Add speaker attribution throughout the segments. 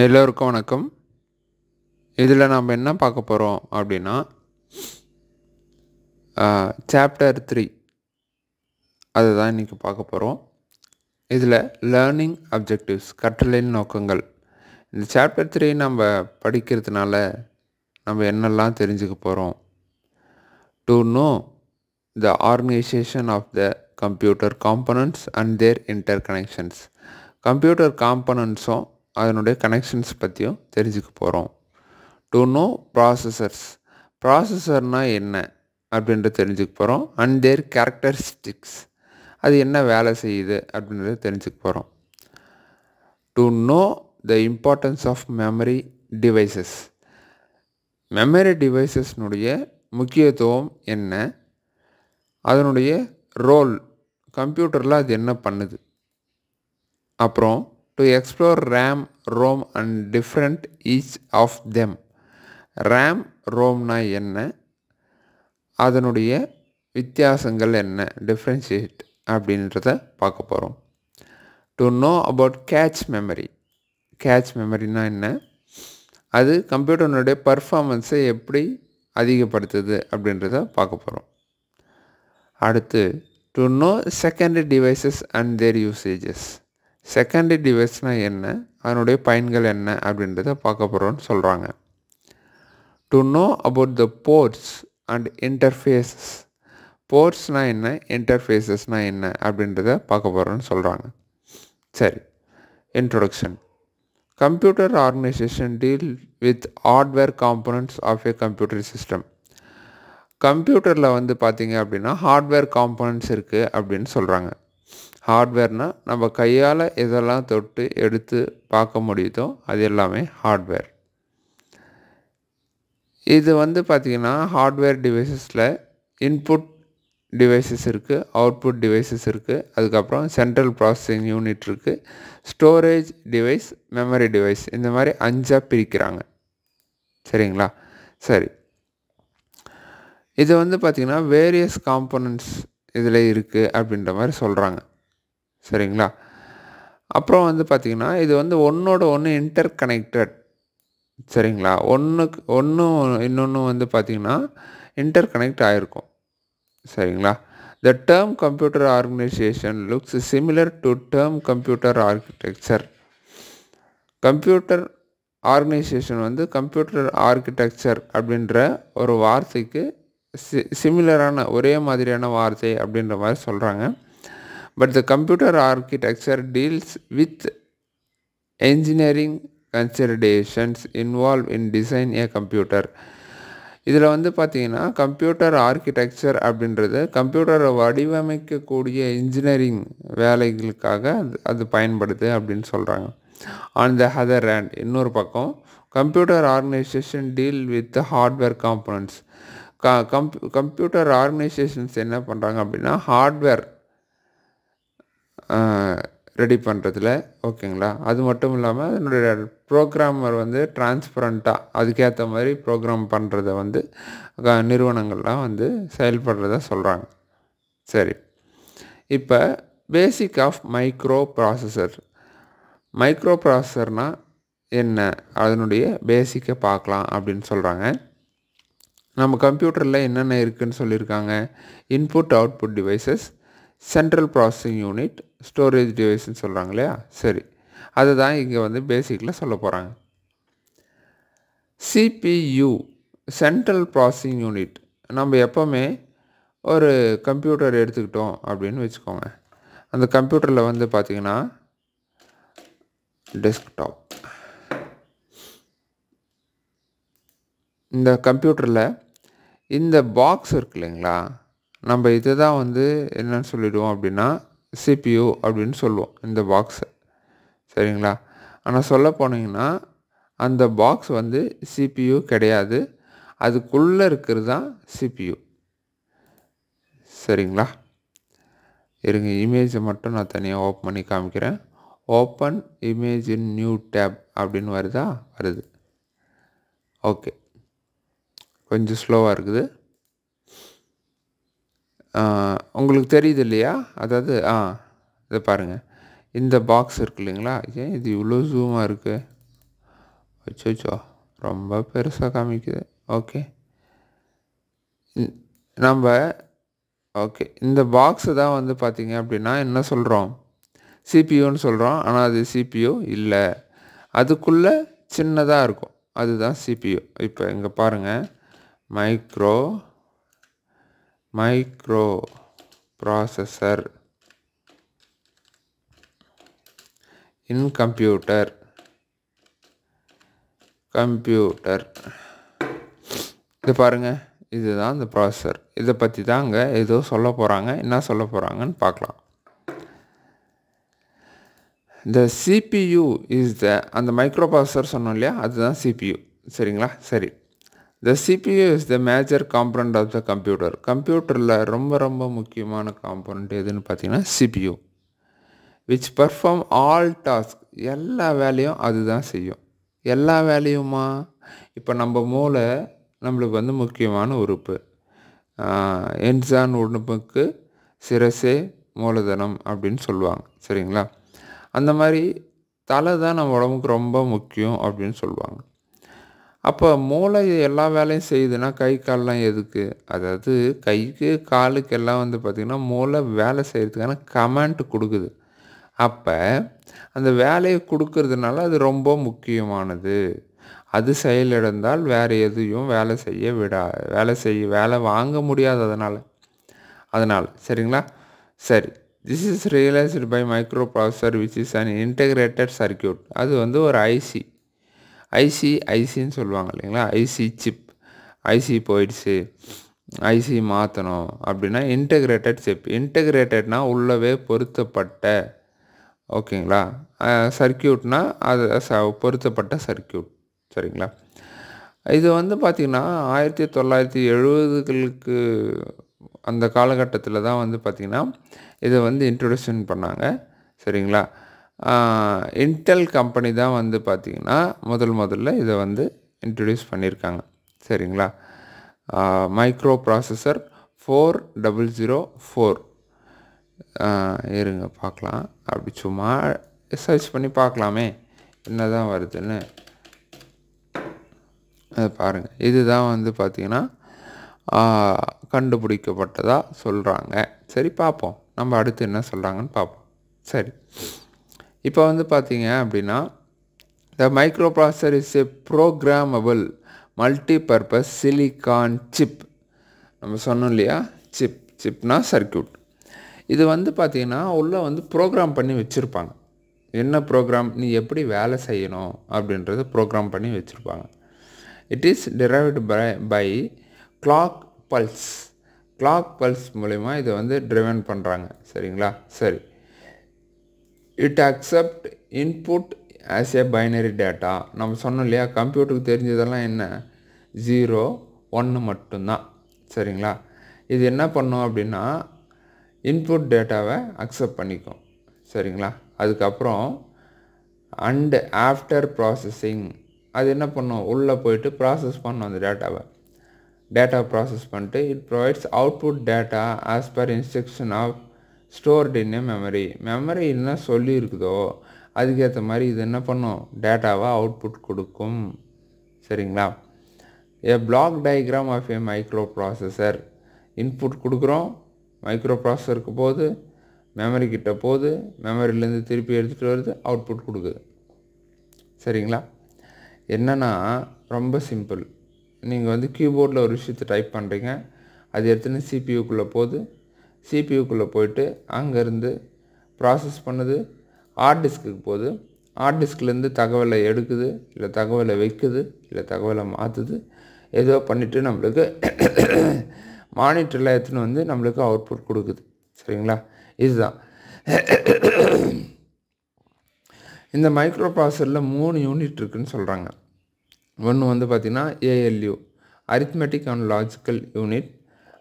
Speaker 1: எல்லோருக்கும் வணக்கம். இதில் நாம் என்ன பார்க்க போகிறோம் அப்படின்னா சாப்டர் 3 அதுதான் இன்றைக்கி பார்க்க போகிறோம். இதில் லேர்னிங் அப்ஜெக்டிவ்ஸ் கற்றலின் நோக்கங்கள். இந்த சாப்டர் 3 நம்ம படிக்கிறதுனால நம்ம என்னெல்லாம் தெரிஞ்சுக்க போகிறோம். To know the organization of the computer components and their interconnections. Computer காம்பனன்ட்ஸும் அதனுடைய கனெக்ஷன்ஸ் பற்றியும் தெரிஞ்சுக்க போகிறோம். To no processors. ப்ராசஸர்னால் என்ன அப்படின்றத தெரிஞ்சுக்க போகிறோம். அண்ட் தேர் கேரக்டரிஸ்டிக்ஸ், அது என்ன வேலை செய்யுது அப்படின்றத தெரிஞ்சுக்க போகிறோம். To know the importance of memory devices. Memory டிவைசஸ்னுடைய முக்கியத்துவம் என்ன, அதனுடைய ரோல், கம்ப்யூட்டரில் அது என்ன பண்ணுது. அப்புறம் to explore RAM, ROM and different each of them. RAM, ரோம்னா என்ன, அதனுடைய வித்தியாசங்கள் என்ன, டிஃப்ரென்ஷியேட் அப்படின்றத பார்க்க போகிறோம். To know about cache memory. Cache மெமரினா என்ன, அது கம்ப்யூட்டர்னுடைய பர்ஃபார்மன்ஸை எப்படி அதிகப்படுத்துது அப்படின்றத பார்க்க போகிறோம். அடுத்து to know secondary devices and their usages. Secondary டிவைஸ்னால் என்ன, அதனுடைய பயன்கள் என்ன அப்படின்றத பார்க்க போகிறோன்னு சொல்கிறாங்க. To know about the ports and interfaces. போர்ட்ஸ்னால் என்ன, இன்டர்ஃபேஸஸ்னால் என்ன அப்படின்றத பார்க்க போகிறோன்னு சொல்கிறாங்க. சரி, introduction. Computer organization deal with hardware components of a computer system. கம்ப்யூட்டரில் பார்த்தீங்க அப்படின்னா ஹார்ட்வேர் காம்பனன்ட்ஸ் இருக்குது அப்படின்னு சொல்கிறாங்க. ஹார்ட்வேர்னால் நம்ம கையால் எதெல்லாம் தொட்டு எடுத்து பார்க்க முடியுதோ அது எல்லாமே ஹார்ட்வேர். இது பார்த்திங்கன்னா ஹார்ட்வேர் டிவைசஸில் இன்புட் டிவைசஸ் இருக்குது, அவுட்புட் டிவைசஸ் இருக்குது, அதுக்கப்புறம் சென்ட்ரல் ப்ராசஸிங் யூனிட் இருக்குது, ஸ்டோரேஜ் டிவைஸ், மெமரி டிவைஸ், இந்த மாதிரி 5 பிரிக்கிறாங்க. சரிங்களா? சரி, இது பார்த்திங்கன்னா வேரியஸ் காம்பனன்ட்ஸ் இதில் இருக்குது அப்படின்ற மாதிரி சொல்கிறாங்க. சரிங்களா? அப்புறம் பார்த்திங்கன்னா இது ஒன்றோட ஒன்று இன்டர் கனெக்டட். சரிங்களா? ஒன்றுக்கு இன்னொன்று பார்த்திங்கன்னா இன்டர் கனெக்ட் ஆகிருக்கும். சரிங்களா? The term computer organisation looks similar to term computer architecture. Computer organisation computer architecture அப்படின்ற ஒரு வார்த்தைக்கு சிமிலரான, ஒரே மாதிரியான வார்த்தை அப்படின்ற மாதிரி சொல்கிறாங்க. But the computer architecture deals with engineering considerations involve in design A computer. இதில் பார்த்தீங்கன்னா கம்ப்யூட்டர் ஆர்கிடெக்சர் அப்படின்றது கம்ப்யூட்டரை வடிவமைக்கக்கூடிய இன்ஜினியரிங் வேலைகளுக்காக அது பயன்படுது அப்படின்னு சொல்கிறாங்க. ஆன் த அதர் ஹேண்ட், இன்னொரு பக்கம் computer organization deal with hardware components. Computer organisations என்ன பண்ணுறாங்க அப்படின்னா ஹார்ட்வேர் ரெடி பண்ணுறதுல, ஓகேங்களா, அது மட்டும் இல்லாமல் அதனுடைய ப்ரோக்ராமர் டிரான்ஸ்பரண்ட்டாக அதுக்கேற்ற மாதிரி ப்ரோக்ராம் பண்ணுறத நிறுவனங்கள்லாம் செயல்படுறத சொல்கிறாங்க. சரி, இப்போ பேசிக் ஆஃப் மைக்ரோ ப்ராசஸர். மைக்ரோ ப்ராசஸர்னால் என்ன, அதனுடைய பேசிக்கை பார்க்கலாம் அப்படின்னு சொல்கிறாங்க. நம்ம கம்ப்யூட்டரில் என்னென்ன இருக்குதுன்னு சொல்லியிருக்காங்க. Input output devices, central processing unit, storage டிவைஸ்ன்னு சொல்கிறாங்க இல்லையா. சரி, அதுதான் இங்கே பேசிக்கில் சொல்ல போகிறாங்க. CPU, central processing unit. நம்ம எப்போவுமே ஒரு கம்ப்யூட்டர் எடுத்துக்கிட்டோம் அப்படின்னு வச்சுக்கோங்க. அந்த கம்ப்யூட்டரில் பார்த்திங்கன்னா டெஸ்க்டாப். இந்த கம்ப்யூட்டரில் இந்த பாக்ஸ் இருக்கு இல்லைங்களா, நம்ம இதை தான் என்னன்னு சொல்லிவிடுவோம் அப்படின்னா சிபியு அப்படின்னு சொல்லுவோம் இந்த பாக்ஸை. சரிங்களா? ஆனால் சொல்ல போனீங்கன்னா அந்த பாக்ஸ் சிபியு கிடையாது, அதுக்குள்ளே இருக்கிறது தான் சிபியு. சரிங்களா? இருங்க, இமேஜை மட்டும் நான் தனியாக ஓப்பன் பண்ணி காமிக்கிறேன். ஓப்பன் இமேஜ் இன் நியூ டேப் அப்படின்னு வருது. ஓகே, கொஞ்சம் ஸ்லோவாக இருக்குது. உங்களுக்கு தெரியுது இல்லையா, அதாவது இதை பாருங்கள், இந்த பாக்ஸ் இருக்கு இல்லைங்களா, ஏன் இது இவ்வளோ ஜூமாக இருக்குது, அச்சோ ரொம்ப பெருசாக காமிக்குது. ஓகே, நம்ம ஓகே இந்த பாக்ஸு தான் வந்து பார்த்திங்க அப்படின்னா என்ன சொல்கிறோம், சிபியூன்னு சொல்கிறோம். ஆனால் அது சிபியூ இல்லை, அதுக்குள்ளே சின்னதாக இருக்கும், அதுதான் சிபியூ. இப்போ இங்கே பாருங்கள், மைக்ரோ ப்ராசஸர் இன் கம்ப்யூட்டர் இது பாருங்கள், இதுதான் இந்த ப்ராசஸர். இதை பற்றி தான் அங்கே ஏதோ சொல்ல போகிறாங்க. என்ன சொல்ல போகிறாங்கன்னு பார்க்கலாம். இந்த சிபியூ இஸ் அந்த மைக்ரோ ப்ராசஸர் சொன்னோம் இல்லையா, அதுதான் சிபியூ. சரிங்களா? சரி, the CPU is the major component of the computer. கம்ப்யூட்டரில் ரொம்ப ரொம்ப முக்கியமான காம்பனண்ட் எதுன்னு பார்த்தீங்கன்னா CPU. Which perform all task, எல்லா வேலையும் அதுதான் செய்யும். எல்லா வேலையுமா? இப்போ நம்ம மூளை நம்மளுக்கு வந்து முக்கியமான உறுப்பு. என்சான் உறுப்புக்கு சிரசே மூலதனம் அப்படின்னு சொல்லுவாங்க. சரிங்களா? அந்த மாதிரி தலை தான் நம்ம உடம்புக்கு ரொம்ப முக்கியம் அப்படின்னு சொல்லுவாங்க. அப்போ மூளை எல்லா வேலையும் செய்யுதுன்னா கை கால்லாம் எதுக்கு? அதாவது கைக்கு காலுக்கு எல்லாம் வந்து பார்த்திங்கன்னா மூளை வேலை செய்கிறதுக்கான கமாண்ட் கொடுக்குது. அப்போ அந்த வேலையை கொடுக்கறதுனால அது ரொம்ப முக்கியமானது. அது செயலிழந்தால் வேறு எதையும் வேலை வாங்க முடியாது. அதனால் சரிங்களா? சரி, this is realised by microprocessor which is an integrated circuit. அது வந்து ஒரு ஐசின்னு சொல்லுவாங்க இல்லைங்களா, ஐசி சிப். ஐசி போயிடுச்சு, ஐசி மாற்றணும் அப்படின்னா இன்டெகிரேட்டட் சிப். இன்டெகிரேட்டட்னா உள்ளவே பொருத்தப்பட்ட, ஓகேங்களா, சர்க்கியூட்னா அது பொருத்தப்பட்ட சர்க்கியூட். சரிங்களா? இது வந்து பார்த்திங்கன்னா 1970களுக்கு அந்த காலகட்டத்தில் தான் வந்து பார்த்திங்கன்னா இதை வந்து இன்ட்ரொடக்ஷன் பண்ணாங்க. சரிங்களா? இன்டெல் கம்பெனி தான் வந்து பார்த்திங்கன்னா முதல்ல இதை வந்து இன்ட்ரடியூஸ் பண்ணியிருக்காங்க. சரிங்களா? Micro processor 4004. இருங்க பார்க்கலாம், அப்படி சும்மா சர்ச் பண்ணி பார்க்கலாமே என்ன தான் வருதுன்னு. அது பாருங்கள், இதுதான் வந்து பார்த்திங்கன்னா கண்டுபிடிக்கப்பட்டதாக சொல்கிறாங்க. சரி, பார்ப்போம் நம்ம அடுத்து என்ன சொல்கிறாங்கன்னு பார்ப்போம். சரி, இப்போ வந்து பார்த்திங்க அப்படின்னா the microprocessor is a programmable multipurpose silicon chip. நம்ம சொன்னோம் இல்லையா, சிப்னா சர்க்கியூட். இது வந்து பார்த்திங்கன்னா உள்ளே வந்து ப்ரோக்ராம் பண்ணி வச்சுருப்பாங்க. என்ன ப்ரோக்ராம், நீ எப்படி வேலை செய்யணும் அப்படின்றத ப்ரோக்ராம் பண்ணி வச்சுருப்பாங்க. It is drived by clock pulse மூலிமா இதை வந்து ட்ரிவன் பண்ணுறாங்க. சரிங்களா? சரி, it accept input as a binary data. நம்ம சொன்னோம் இல்லையா, கம்ப்யூட்டருக்கு தெரிஞ்சதெல்லாம் என்ன, 0 1 மட்டும்தான். சரிங்களா? இது என்ன பண்ணும் அப்படின்னா இன்புட் டேட்டாவை அக்செப்ட் பண்ணிக்கும். சரிங்களா? அதுக்கப்புறம் அண்ட் ஆஃப்டர் ப்ராசஸிங் அது என்ன பண்ணும், உள்ளே போயிட்டு ப்ராசஸ் பண்ணும் அந்த டேட்டா ப்ராசஸ் பண்ணிட்டு it provides output data as per instruction of stored in a memory என்ன சொல்லியிருக்குதோ அதுக்கேற்ற மாதிரி இது என்ன பண்ணும், டேட்டாவை அவுட்புட் கொடுக்கும். சரிங்களா? A block diagram of a microprocessor. Input கொடுக்குறோம், மைக்ரோ ப்ராசஸருக்கு போகுது, மெமரி கிட்ட போகுது, மெமரியிலேருந்து திருப்பி எடுத்துகிட்டு வருது, அவுட்புட் கொடுக்குது. சரிங்களா? என்னென்னா ரொம்ப சிம்பிள். நீங்கள் வந்து கீபோர்டில் ஒரு விஷயத்தை டைப் பண்ணுறீங்க, அது எடுத்துன்னு சிபியூக்குள்ளே போகுது, சிபியூக்குள்ளே போயிட்டு அங்கேருந்து ப்ராசஸ் பண்ணுது, ஹார்ட் டிஸ்க்குக்கு போகுது, ஹார்ட் டிஸ்க்லேருந்து தகவலை எடுக்குது, இல்லை தகவலை வைக்குது, இல்லை தகவலை மாற்றுது, ஏதோ பண்ணிவிட்டு நம்மளுக்கு மானிட்டரில் எடுத்துன்னு வந்து நம்மளுக்கு அவுட்புட் கொடுக்குது. சரிங்களா? இதுதான் இந்த மைக்ரோ ப்ராசஸரில் 3 யூனிட் இருக்குதுன்னு சொல்கிறாங்க. ஒன்று வந்து பார்த்திங்கன்னா ALU, arithmetic and logical unit.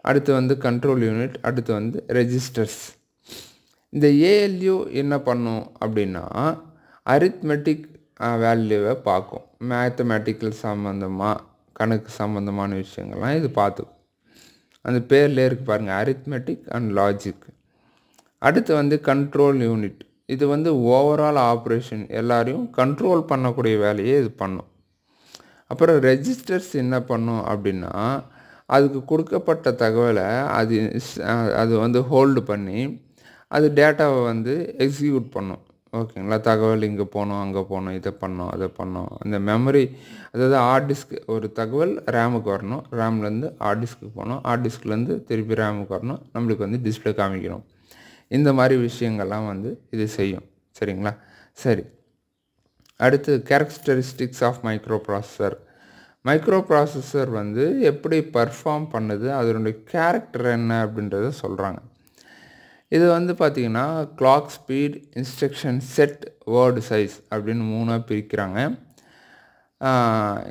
Speaker 1: அடுத்து வந்து கண்ட்ரோல் யூனிட். அடுத்து வந்து ரெஜிஸ்டர்ஸ். இந்த ஏஎல்யூ என்ன பண்ணும் அப்படின்னா அரித்மெட்டிக் வேல்யூவை பார்க்கும். மேத்தமேட்டிக்கல் சம்மந்தமாக, கணக்கு சம்மந்தமான விஷயங்கள்லாம் இது பார்த்துக்கும். அந்த பேர்லேயே இருக்குது பாருங்கள், அரித்மெட்டிக் அண்ட் லாஜிக். அடுத்து வந்து கண்ட்ரோல் யூனிட். இது வந்து ஓவரால் ஆப்ரேஷன் எல்லாரையும் கண்ட்ரோல் பண்ணக்கூடிய வேலையை இது பண்ணும். அப்புறம் ரெஜிஸ்டர்ஸ் என்ன பண்ணும் அப்படின்னா, அதுக்கு கொடுக்கப்பட்ட தகவலை அது வந்து ஹோல்டு பண்ணி அது டேட்டாவை வந்து எக்ஸிக்யூட் பண்ணும். ஓகேங்களா? தகவல் இங்கே போகணும், அங்கே போகணும், இதை பண்ணோம், அதை பண்ணோம். அந்த மெமரி, அதாவது ஹார்ட் டிஸ்க், ஒரு தகவல் ரேமுக்கு வரணும், ரேம்லேருந்து ஹார்ட் டிஸ்க்கு போகணும், ஹார்ட் டிஸ்க்லேருந்து திருப்பி ரேமுக்கு வரணும், நம்மளுக்கு வந்து டிஸ்பிளே காமிக்கணும். இந்த மாதிரி விஷயங்கள்லாம் வந்து இது செய்யும். சரிங்களா? சரி, அடுத்து characteristics of microprocessor. Microprocessor வந்து எப்படி பர்ஃபார்ம் பண்ணுது, அதனுடைய கேரக்டர் என்ன அப்படின்றத சொல்கிறாங்க. இது வந்து பார்த்திங்கன்னா clock speed, instruction set, word size அப்படின்னு 3ஆக பிரிக்கிறாங்க.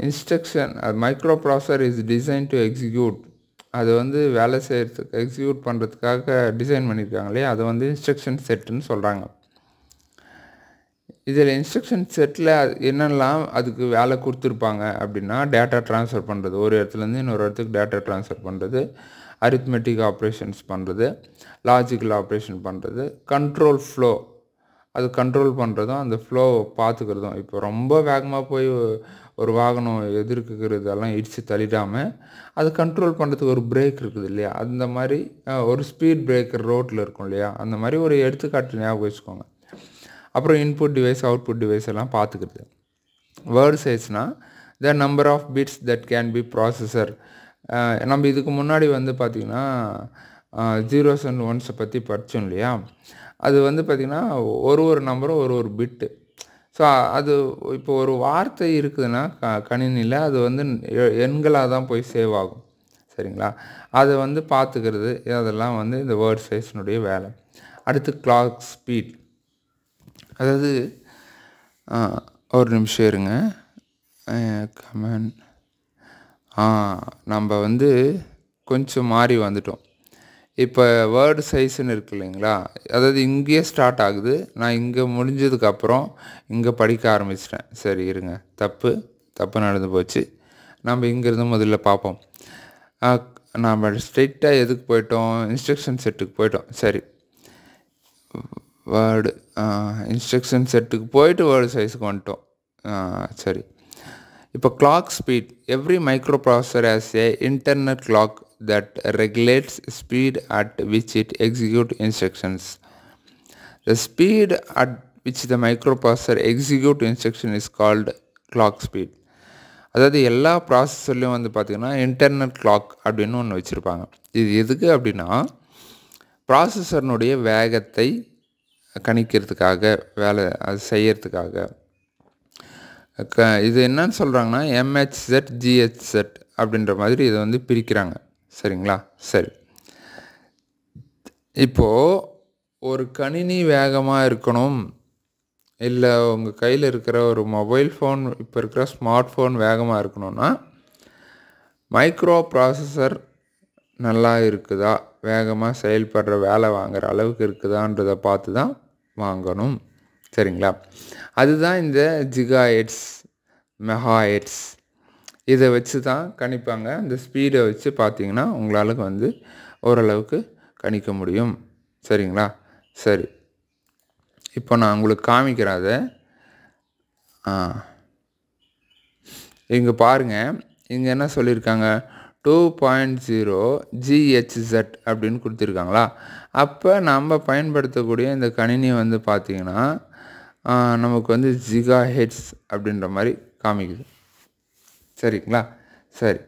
Speaker 1: Instruction, micro processor is design to execute, அது வந்து வேலை செய்கிறதுக்கு, எக்ஸிக்யூட் பண்ணுறதுக்காக டிசைன் பண்ணியிருக்காங்க இல்லையா, அது வந்து இன்ஸ்ட்ரக்ஷன் செட்டுன்னு சொல்கிறாங்க. இதில் இன்ஸ்ட்ரக்ஷன் செட்டில் என்னெல்லாம் அதுக்கு வேலை கொடுத்துருப்பாங்க அப்படின்னா, டேட்டா ட்ரான்ஸ்ஃபர் பண்ணுறது, ஒரு இடத்துலேருந்து இன்னொரு இடத்துக்கு டேட்டா ட்ரான்ஸ்ஃபர் பண்ணுறது, அரித்மெட்டிக் ஆப்ரேஷன்ஸ் பண்ணுறது, லாஜிக்கல் ஆப்ரேஷன் பண்ணுறது, கண்ட்ரோல் ஃப்ளோ, அது கண்ட்ரோல் பண்ணுறதும் அந்த ஃப்ளோவை பார்த்துக்கிறதும். இப்போ ரொம்ப வேகமாக போய் ஒரு வாகனம் எதிர்க்கிறதெல்லாம் இடித்து தள்ளிடாமல் அது கண்ட்ரோல் பண்ணுறதுக்கு ஒரு பிரேக் இருக்குது இல்லையா, அந்த மாதிரி ஒரு ஸ்பீட் பிரேக்கர் ரோட்டில் இருக்கும் இல்லையா, அந்த மாதிரி ஒரு எடுத்துக்காட்டு ஞாபகம் வச்சுக்கோங்க. அப்புறம் இன்புட் டிவைஸ், அவுட்புட் டிவைஸ் எல்லாம் பார்த்துக்கிறது. வேர்டு சைஸ்னால் the number of bits that can be processor. நம்ம இதுக்கு முன்னாடி வந்து பார்த்திங்கன்னா ஜீரோஸ் அண்ட் ஒன்ஸை பற்றி படித்தோம் இல்லையா, அது வந்து பார்த்திங்கன்னா ஒரு நம்பரும் ஒரு பிட்டு. ஸோ அது இப்போ ஒரு வார்த்தை இருக்குதுன்னா கணினியில் அது வந்து எண்களாக தான் போய் சேவ் ஆகும். சரிங்களா? அதை வந்து பார்த்துக்கிறது, அதெல்லாம் வந்து இந்த வேர்ட் சைஸ்னுடைய வேலை. அடுத்து கிளாக் ஸ்பீட், அதாவது ஒரு நிமிஷம் இருங்க, கமெண்ட், நம்ம வந்து கொஞ்சம் மாறி வந்துட்டோம். இப்போ வேர்டு சைஸ்ன்னு இருக்கு இல்லைங்களா, அதாவது இங்கேயே ஸ்டார்ட் ஆகுது, நான் இங்கே முடிஞ்சதுக்கப்புறம் இங்கே படிக்க ஆரம்பிச்சிட்டேன். சரி இருங்க, தப்பு நடந்து போச்சு. நம்ம இங்கேருந்து முதல்ல பார்ப்போம். நாம் ஸ்ட்ரெயிட்டாக எதுக்கு போயிட்டோம், இன்ஸ்ட்ரக்ஷன் செட்டுக்கு போயிட்டோம். சரி, வேர்டு இன்ஸ்ட்ரக்ஷன் செட்டுக்கு போயிட்டு வேர்டு சைஸுக்கு வந்துட்டோம். சரி, இப்போ clock speed, every micro processor has a internal clock that regulates speed at which it executes instructions. The speed at which the microprocessor execute instruction is called clock speed. அதாவது எல்லா ப்ராசஸர்லேயும் வந்து பார்த்திங்கன்னா இன்டர்னல் கிளாக் அப்படின்னு ஒன்று வச்சுருப்பாங்க. இது எதுக்கு அப்படின்னா, ப்ராசஸர்னுடைய வேகத்தை கணிக்கிறதுக்காக, வேலை அது செய்யறதுக்காக. இது என்னன்னு சொல்கிறாங்கன்னா MHz GHz அப்படின்ற மாதிரி இதை வந்து பிரிக்கிறாங்க. சரிங்களா? சரி, இப்போது ஒரு கணினி வேகமாக இருக்கணும், இல்லை உங்கள் கையில் இருக்கிற ஒரு மொபைல் ஃபோன், இப்போ இருக்கிற ஸ்மார்ட் ஃபோன் வேகமாக இருக்கணும்னா மைக்ரோ ப்ராசஸர் நல்லா இருக்குதா, வேகமாக செயல்படுற, வேலை வாங்குகிற அளவுக்கு இருக்குதான்றதை பார்த்து தான் வாங்கணும். சரிங்களா? அதுதான் இந்த ஜிகாஹெர்ட்ஸ், மெகாஹெர்ட்ஸ், இதை வச்சு தான் கணிப்பாங்க. அந்த ஸ்பீடை வச்சு பார்த்திங்கன்னா உங்களால் வந்து ஓரளவுக்கு கணிக்க முடியும். சரிங்களா? சரி, இப்போ நான் உங்களுக்கு காமிக்கிறேன் அதை. இங்கே பாருங்கள், இங்கே என்ன சொல்லியிருக்காங்க, 2.0 GHz அப்படின்னு கொடுத்துருக்காங்களா. அப்போ நம்ம பயன்படுத்தக்கூடிய இந்த கணினி வந்து பார்த்திங்கன்னா நமக்கு வந்து ஜிகாஹெர்ட்ஸ் அப்படின்ற மாதிரி காமிக்குது. சரிங்களா? சரி,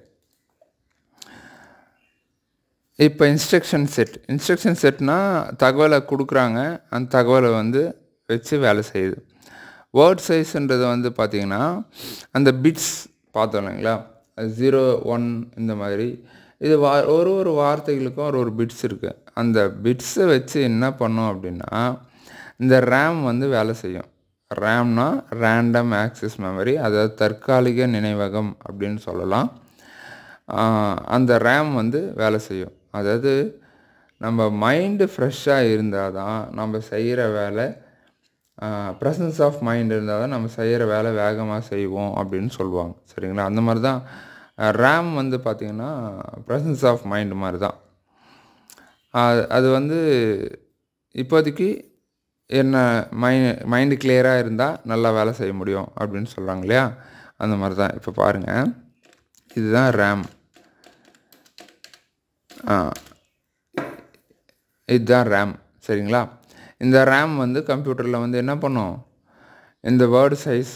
Speaker 1: இப்போ இன்ஸ்ட்ரக்ஷன் செட்னால் தகவலை கொடுக்குறாங்க, அந்த தகவலை வந்து வச்சு வேலை செய்யுது. வேர்ட் சைஸ்ன்றது வந்து பார்த்திங்கன்னா அந்த பிட்ஸ் பார்த்தோம் இல்லைங்களா, 0 1 இந்த மாதிரி, இது ஒரு வார்த்தைகளுக்கும் ஒரு பிட்ஸ் இருக்குது. அந்த பிட்ஸை வச்சு என்ன பண்ணோம் அப்படின்னா, இந்த ரேம் வந்து வேலை செய்யும். ரேம்னா ரேண்டம் ஆக்சஸ் மெமரி, அதாவது தற்காலிக நினைவகம் அப்படின்னு சொல்லலாம். அந்த ரேம் வந்து வேலை செய்யும். அதாவது நம்ம மைண்டு ஃப்ரெஷ்ஷாக இருந்தால் தான் நம்ம செய்கிற வேலை, ப்ரெசன்ஸ் ஆஃப் மைண்ட் இருந்தால் தான் நம்ம செய்கிற வேலை வேகமாக செய்வோம் அப்படின்னு சொல்லுவாங்க. சரிங்களா? அந்த மாதிரி தான் ரேம் வந்து பார்த்திங்கன்னா ப்ரெசன்ஸ் ஆஃப் மைண்ட் மாதிரி தான். அது வந்து இப்போதைக்கு என்ன மைண்டு கிளியராக இருந்தால் நல்லா வேலை செய்ய முடியும் அப்படின்னு சொல்கிறாங்க இல்லையா, அந்த மாதிரி தான். இப்போ பாருங்கள், இதுதான் ரேம், இதுதான் ரேம். சரிங்களா? இந்த ரேம் வந்து கம்ப்யூட்டரில் வந்து என்ன பண்ணும், இந்த வேர்டு சைஸ்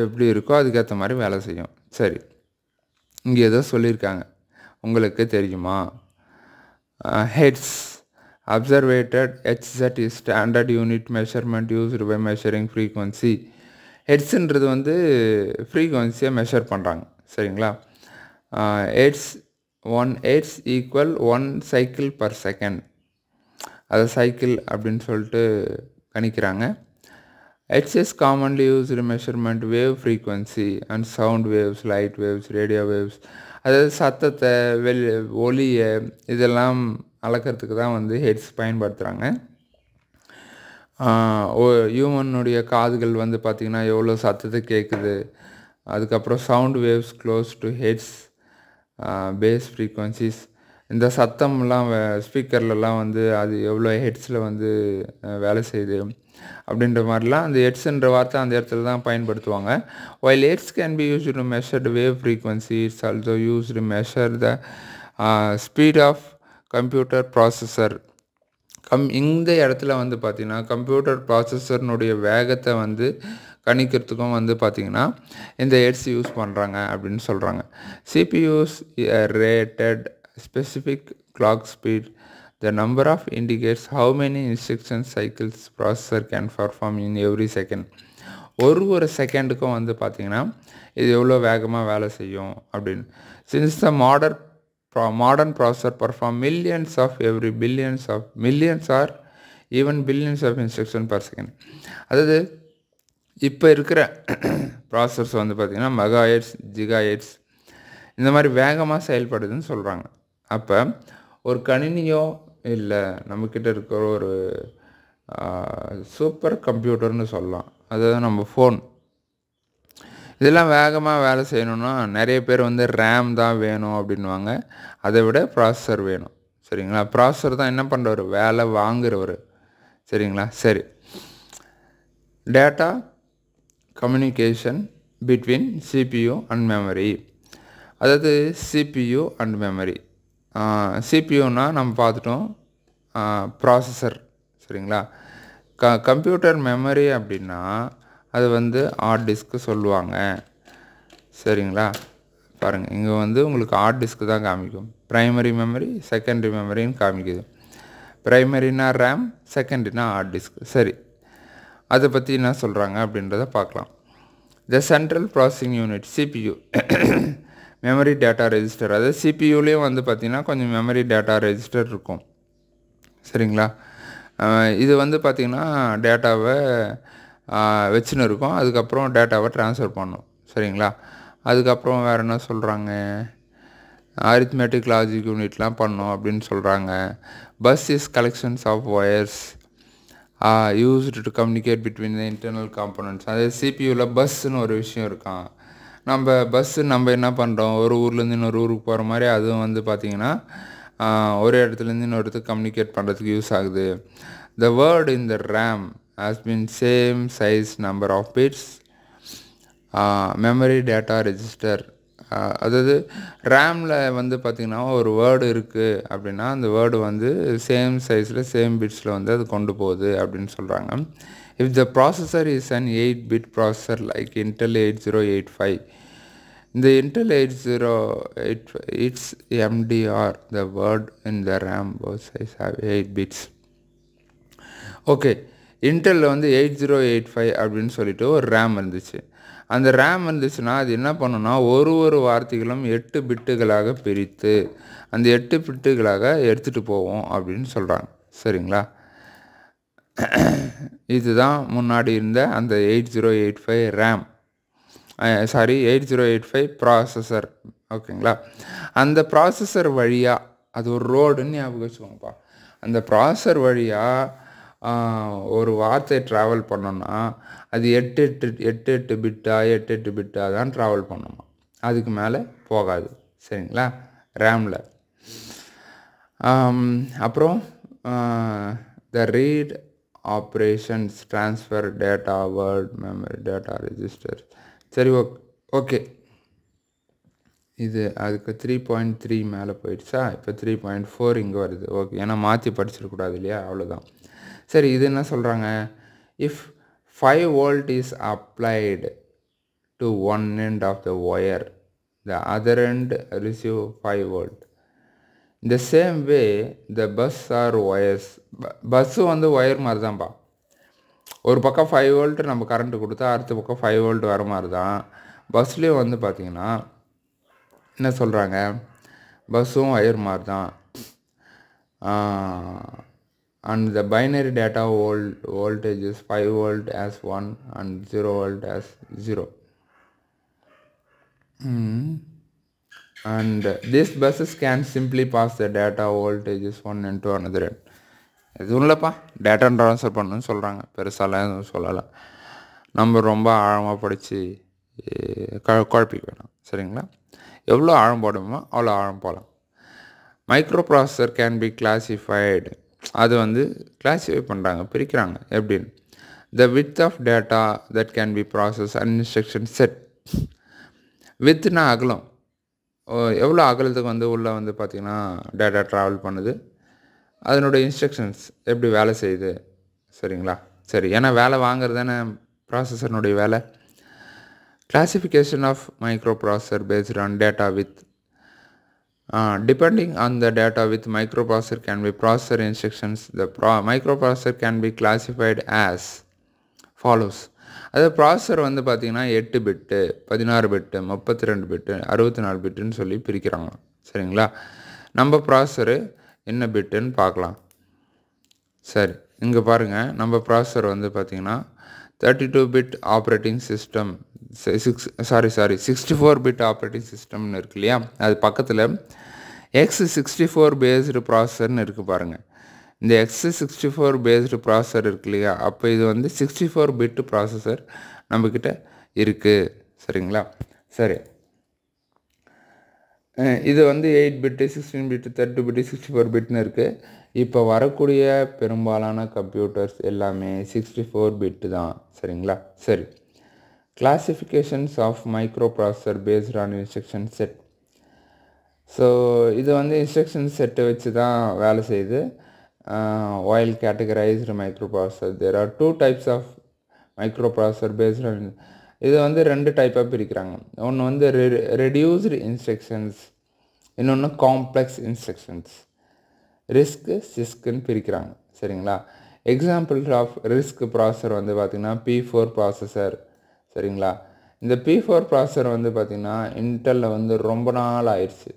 Speaker 1: எப்படி இருக்கோ அதுக்கேற்ற மாதிரி வேலை செய்யும். சரி, இங்கே ஏதோ சொல்லியிருக்காங்க, உங்களுக்கு தெரியுமா? Hertz abbreviated HZ is standard unit measurement used by measuring frequency. ஹெட்ஸுன்றது வந்து ஃப்ரீக்வன்சியை மெஷர் பண்ணுறாங்க. சரிங்களா? Hertz 1 hertz equal 1 cycle per second. அதை சைக்கிள் அப்படின்னு சொல்லிட்டு கணிக்கிறாங்க. Hertz is commonly used measurement wave frequency and sound waves, light waves, radio waves. அதாவது சத்தத்தை, ஒலியை இதெல்லாம் அளக்கிறதுக்கு தான் வந்து ஹெட்ஸ் பயன்படுத்துகிறாங்க. ஹியூமனுடைய காதுகள் வந்து பார்த்திங்கன்னா எவ்வளோ சத்தத்தை கேட்குது. அதுக்கப்புறம் sound waves close to heads bass frequencies. இந்த சத்தம்லாம் ஸ்பீக்கர்லலாம் வந்து அது எவ்வளோ ஹெட்ஸில் வந்து வேலை செய்யுது அப்படின்ற மாதிரிலாம் அந்த ஹெட்ஸுன்ற வார்த்தை அந்த இடத்துல தான் பயன்படுத்துவாங்க. while heads can be used to measure the wave frequency, it's also used to measure the speed of computer processor. இந்த இடத்துல வந்து பார்த்திங்கன்னா கம்ப்யூட்டர் ப்ராசஸர்னுடைய வேகத்தை வந்து கணிக்கிறதுக்கும் வந்து பார்த்திங்கன்னா இந்த ஹெட்ஸ் யூஸ் பண்ணுறாங்க அப்படின்னு சொல்கிறாங்க. CPUs rated specific clock speed. The number of indicates how many instruction cycles processor can perform in every second. ஒரு செகண்டுக்கும் வந்து பார்த்திங்கன்னா இது எவ்வளோ வேகமாக வேலை செய்யும் அப்படின்னு. Since the modern processor perform millions or even billions of instruction per second. அதாவது இப்போ இருக்கிற ப்ராசஸர்ஸ் வந்து பார்த்திங்கன்னா மெகாஹெட்ஸ், ஜிகாஹெட்ஸ் இந்த மாதிரி வேகமாக செயல்படுதுன்னு சொல்கிறாங்க. அப்போ ஒரு கணினியோ இல்லை நம்மக்கிட்ட இருக்கிற ஒரு சூப்பர் கம்ப்யூட்டர்னு சொல்லலாம், அதாவது நம்ம ஃபோன், இதெல்லாம் வேகமாக வேலை செய்யணுன்னா நிறைய பேர் வந்து ரேம் தான் வேணும் அப்படின்வாங்க. அதை விட ப்ராசஸர் வேணும். சரிங்களா? ப்ராசஸர் தான் என்ன பண்ணுறவர், வேலை வாங்குறவர். சரிங்களா? சரி, data communication between CPU and memory. அதாவது CPU அண்ட் மெமரி. CPUனா நம்ம பார்த்துட்டோம், ப்ராசஸர். சரிங்களா? கம்ப்யூட்டர் மெமரி அப்படின்னா அது வந்து ஹார்ட் டிஸ்க்கு சொல்லுவாங்க. சரிங்களா? பாருங்கள், இங்கே வந்து உங்களுக்கு ஹார்ட் டிஸ்க்கு தான் காமிக்கும். ப்ரைமரி மெமரி, செகண்டரி மெமரின்னு காமிக்குது. ப்ரைமரினா ரேம், செகண்டரினா ஹார்ட் டிஸ்க். சரி, அதை பற்றி என்ன சொல்கிறாங்க அப்படின்றத பார்க்கலாம். The central processing unit CPU memory data register. அதாவது CPUலேயும் வந்து பார்த்திங்கன்னா கொஞ்சம் மெமரி டேட்டா ரெஜிஸ்டர் இருக்கும். சரிங்களா? இது வந்து பார்த்திங்கன்னா டேட்டாவை வச்சுன்னு இருக்கும். அதுக்கப்புறம் டேட்டாவை ட்ரான்ஸ்ஃபர் பண்ணும். சரிங்களா? அதுக்கப்புறம் வேறு என்ன சொல்கிறாங்க, அரித்மெட்டிக் லாஜிக் யூனிட்லாம் பண்ணோம் அப்படின்னு சொல்கிறாங்க. Bus is collections of wires used to communicate between the internal components. அதாவது CPUவில் பஸ்ஸுன்னு ஒரு விஷயம் இருக்கான். நம்ம என்ன பண்ணுறோம், ஒரு ஊர்லேருந்து இன்னொரு ஊருக்கு போகிற மாதிரி அதுவும் வந்து பார்த்திங்கன்னா ஒரு இடத்துலேருந்து இன்னொரு இடத்துக்கு கம்யூனிகேட் பண்ணுறதுக்கு யூஸ் ஆகுது. The word in the RAM has been same size number of bits memory data register. அதாவது ரேமில் வந்து பார்த்திங்கன்னா ஒரு வேர்டு இருக்குது அப்படின்னா அந்த வேர்டு வந்து சேம் சைஸில் சேம் பிட்ஸில் வந்து அது கொண்டு போகுது அப்படின்னு சொல்கிறாங்க. If the processor is an 8-bit processor like Intel 8085, இந்த Intel 8085 its MDR, the word in the RAM both size have 8 bits. Okay, இன்டெல்லில் வந்து 8085 அப்படின்னு சொல்லிட்டு ஒரு ரேம் இருந்துச்சு. அந்த ரேம் இருந்துச்சுன்னா அது என்ன பண்ணுன்னா ஒரு வார்த்தைகளும் 8 பிட்டுகளாக பிரித்து அந்த 8 பிட்டுகளாக எடுத்துகிட்டு போவோம் அப்படின்னு சொல்கிறாங்க. சரிங்களா? இதுதான் முன்னாடி இருந்த அந்த 8085 ரேம், 8085 ப்ராசஸர். ஓகேங்களா? அந்த ப்ராசஸர் வழியாக, அது ஒரு ரோடுன்னு ஞாபகம் வச்சுக்கோங்கப்பா, அந்த ப்ராசஸர் வழியாக ஒரு வார்த்தை ட்ராவல் பண்ணோன்னா அது 8 பிட்டாக தான் ட்ராவல் பண்ணணும். அதுக்கு மேலே போகாது. சரிங்களா? ரேமில். அப்புறம் the read operations transfer data word memory data register. சரி, ஓகே, இது அதுக்கு 3.3 மேலே போயிடுச்சா? இப்போ 3.4 இங்கே வருது. ஓகே, ஏன்னா மாற்றி படிச்சிடக்கூடாது இல்லையா? அவ்வளோதான். சரி, இது என்ன சொல்கிறாங்க? If 5 volt is applied to one end of the wire, the other end receive 5 volt. இந்த same way the bus or wires, bus வந்து ஒயர் மாதிரி தான்ப்பா. ஒரு பக்கம் 5 volt நம்ம கரண்ட்டு கொடுத்தா அடுத்த பக்கம் 5 volt வர மாதிரி தான் பஸ்லேயும் வந்து பார்த்திங்கன்னா என்ன சொல்கிறாங்க, பஸ்ஸும் ஒயர் மாதிரி தான். And the binary data voltage is 5 volt as 1 and 0 volt as 0. And these buses can simply pass the data voltages one into another end. எதுவும் இல்லைப்பா, டேட்டா ட்ரான்ஸ்ஃபர் பண்ணணும்னு சொல்கிறாங்க, பெருசாலாம் எதுவும் சொல்லலை. நம்ம ரொம்ப ஆழமாக படித்து குழப்பிக்க வேணாம், சரிங்களா? எவ்வளோ ஆழம் போடுமோ அவ்வளோ ஆழம் போகலாம். Microprocessor can be classified, அது வந்து கிளாஸிஃபை பண்ணுறாங்க, பிரிக்கிறாங்க. எப்படின்னு, the width of data that can be process and instruction set. வித்துனா அகலம், எவ்வளோ அகலத்துக்கு வந்து உள்ளே வந்து பார்த்திங்கன்னா டேட்டா ட்ராவல் பண்ணுது, அதனுடைய இன்ஸ்ட்ரக்ஷன்ஸ் எப்படி வேலை செய்யுது, சரிங்களா? சரி, ஏன்னா வேலை வாங்குறது தானே ப்ராசஸர்னுடைய வேலை. Classification of microprocessor based on data width. Depending on the data with microprocessor can be processor instructions. The microprocessor can be classified as follows. அது ப்ராசஸர் வந்து பார்த்திங்கன்னா 8 பிட்டு, 16 பிட்டு, 32 பிட்டு, 64 பிட்டுன்னு சொல்லி பிரிக்கிறாங்க, சரிங்களா? நம்ம ப்ராசஸரு என்ன பிட்டுன்னு பார்க்கலாம். சரி, இங்கே பாருங்கள், நம்ம ப்ராசஸர் வந்து பார்த்திங்கன்னா 32 bit operating system, 64 bit operating சிஸ்டம்னு இருக்கு இல்லையா? அது பக்கத்தில் X64 பேஸ்டு ப்ராசஸர்னு இருக்குது பாருங்கள். இந்த X64 பேஸ்டு ப்ராசஸர் இருக்கு இல்லையா? அப்போ இது வந்து 64 பிட்டு ப்ராசஸர் நம்மக்கிட்ட இருக்குது, சரிங்களா? சரி, இது வந்து 8 பிட்டு, 16 பிட்டு, 32 பிட்டு, 64 பிட்னு இருக்குது. இப்போ வரக்கூடிய பெரும்பாலான கம்ப்யூட்டர்ஸ் எல்லாமே 64 பிட்டு தான், சரிங்களா? சரி, classifications of microprocessor based on instruction set. So இது வந்து இன்ஸ்ட்ரக்ஷன் செட்டை வச்சு தான் வேலை செய்யுது. while categorized microprocessor, there are 2 types of microprocessor based on. இது வந்து 2 டைப்பாக பிரிக்கிறாங்க. ஒன்று வந்து ரெடியூஸ்டு இன்ஸ்ட்ரக்ஷன்ஸ், இன்னொன்று காம்ப்ளெக்ஸ் இன்ஸ்ட்ரக்ஷன்ஸ். ரிஸ்க்கு சிஸ்க்குன்னு பிரிக்கிறாங்க, சரிங்களா? எக்ஸாம்பிள் ஆஃப் ரிஸ்க் ப்ராசஸர் வந்து பார்த்திங்கன்னா P4 ப்ராசஸர், சரிங்களா? இந்த P4 ப்ராசஸர் வந்து பார்த்திங்கன்னா இன்டெல்லில் வந்து ரொம்ப நாள் ஆயிடுச்சு.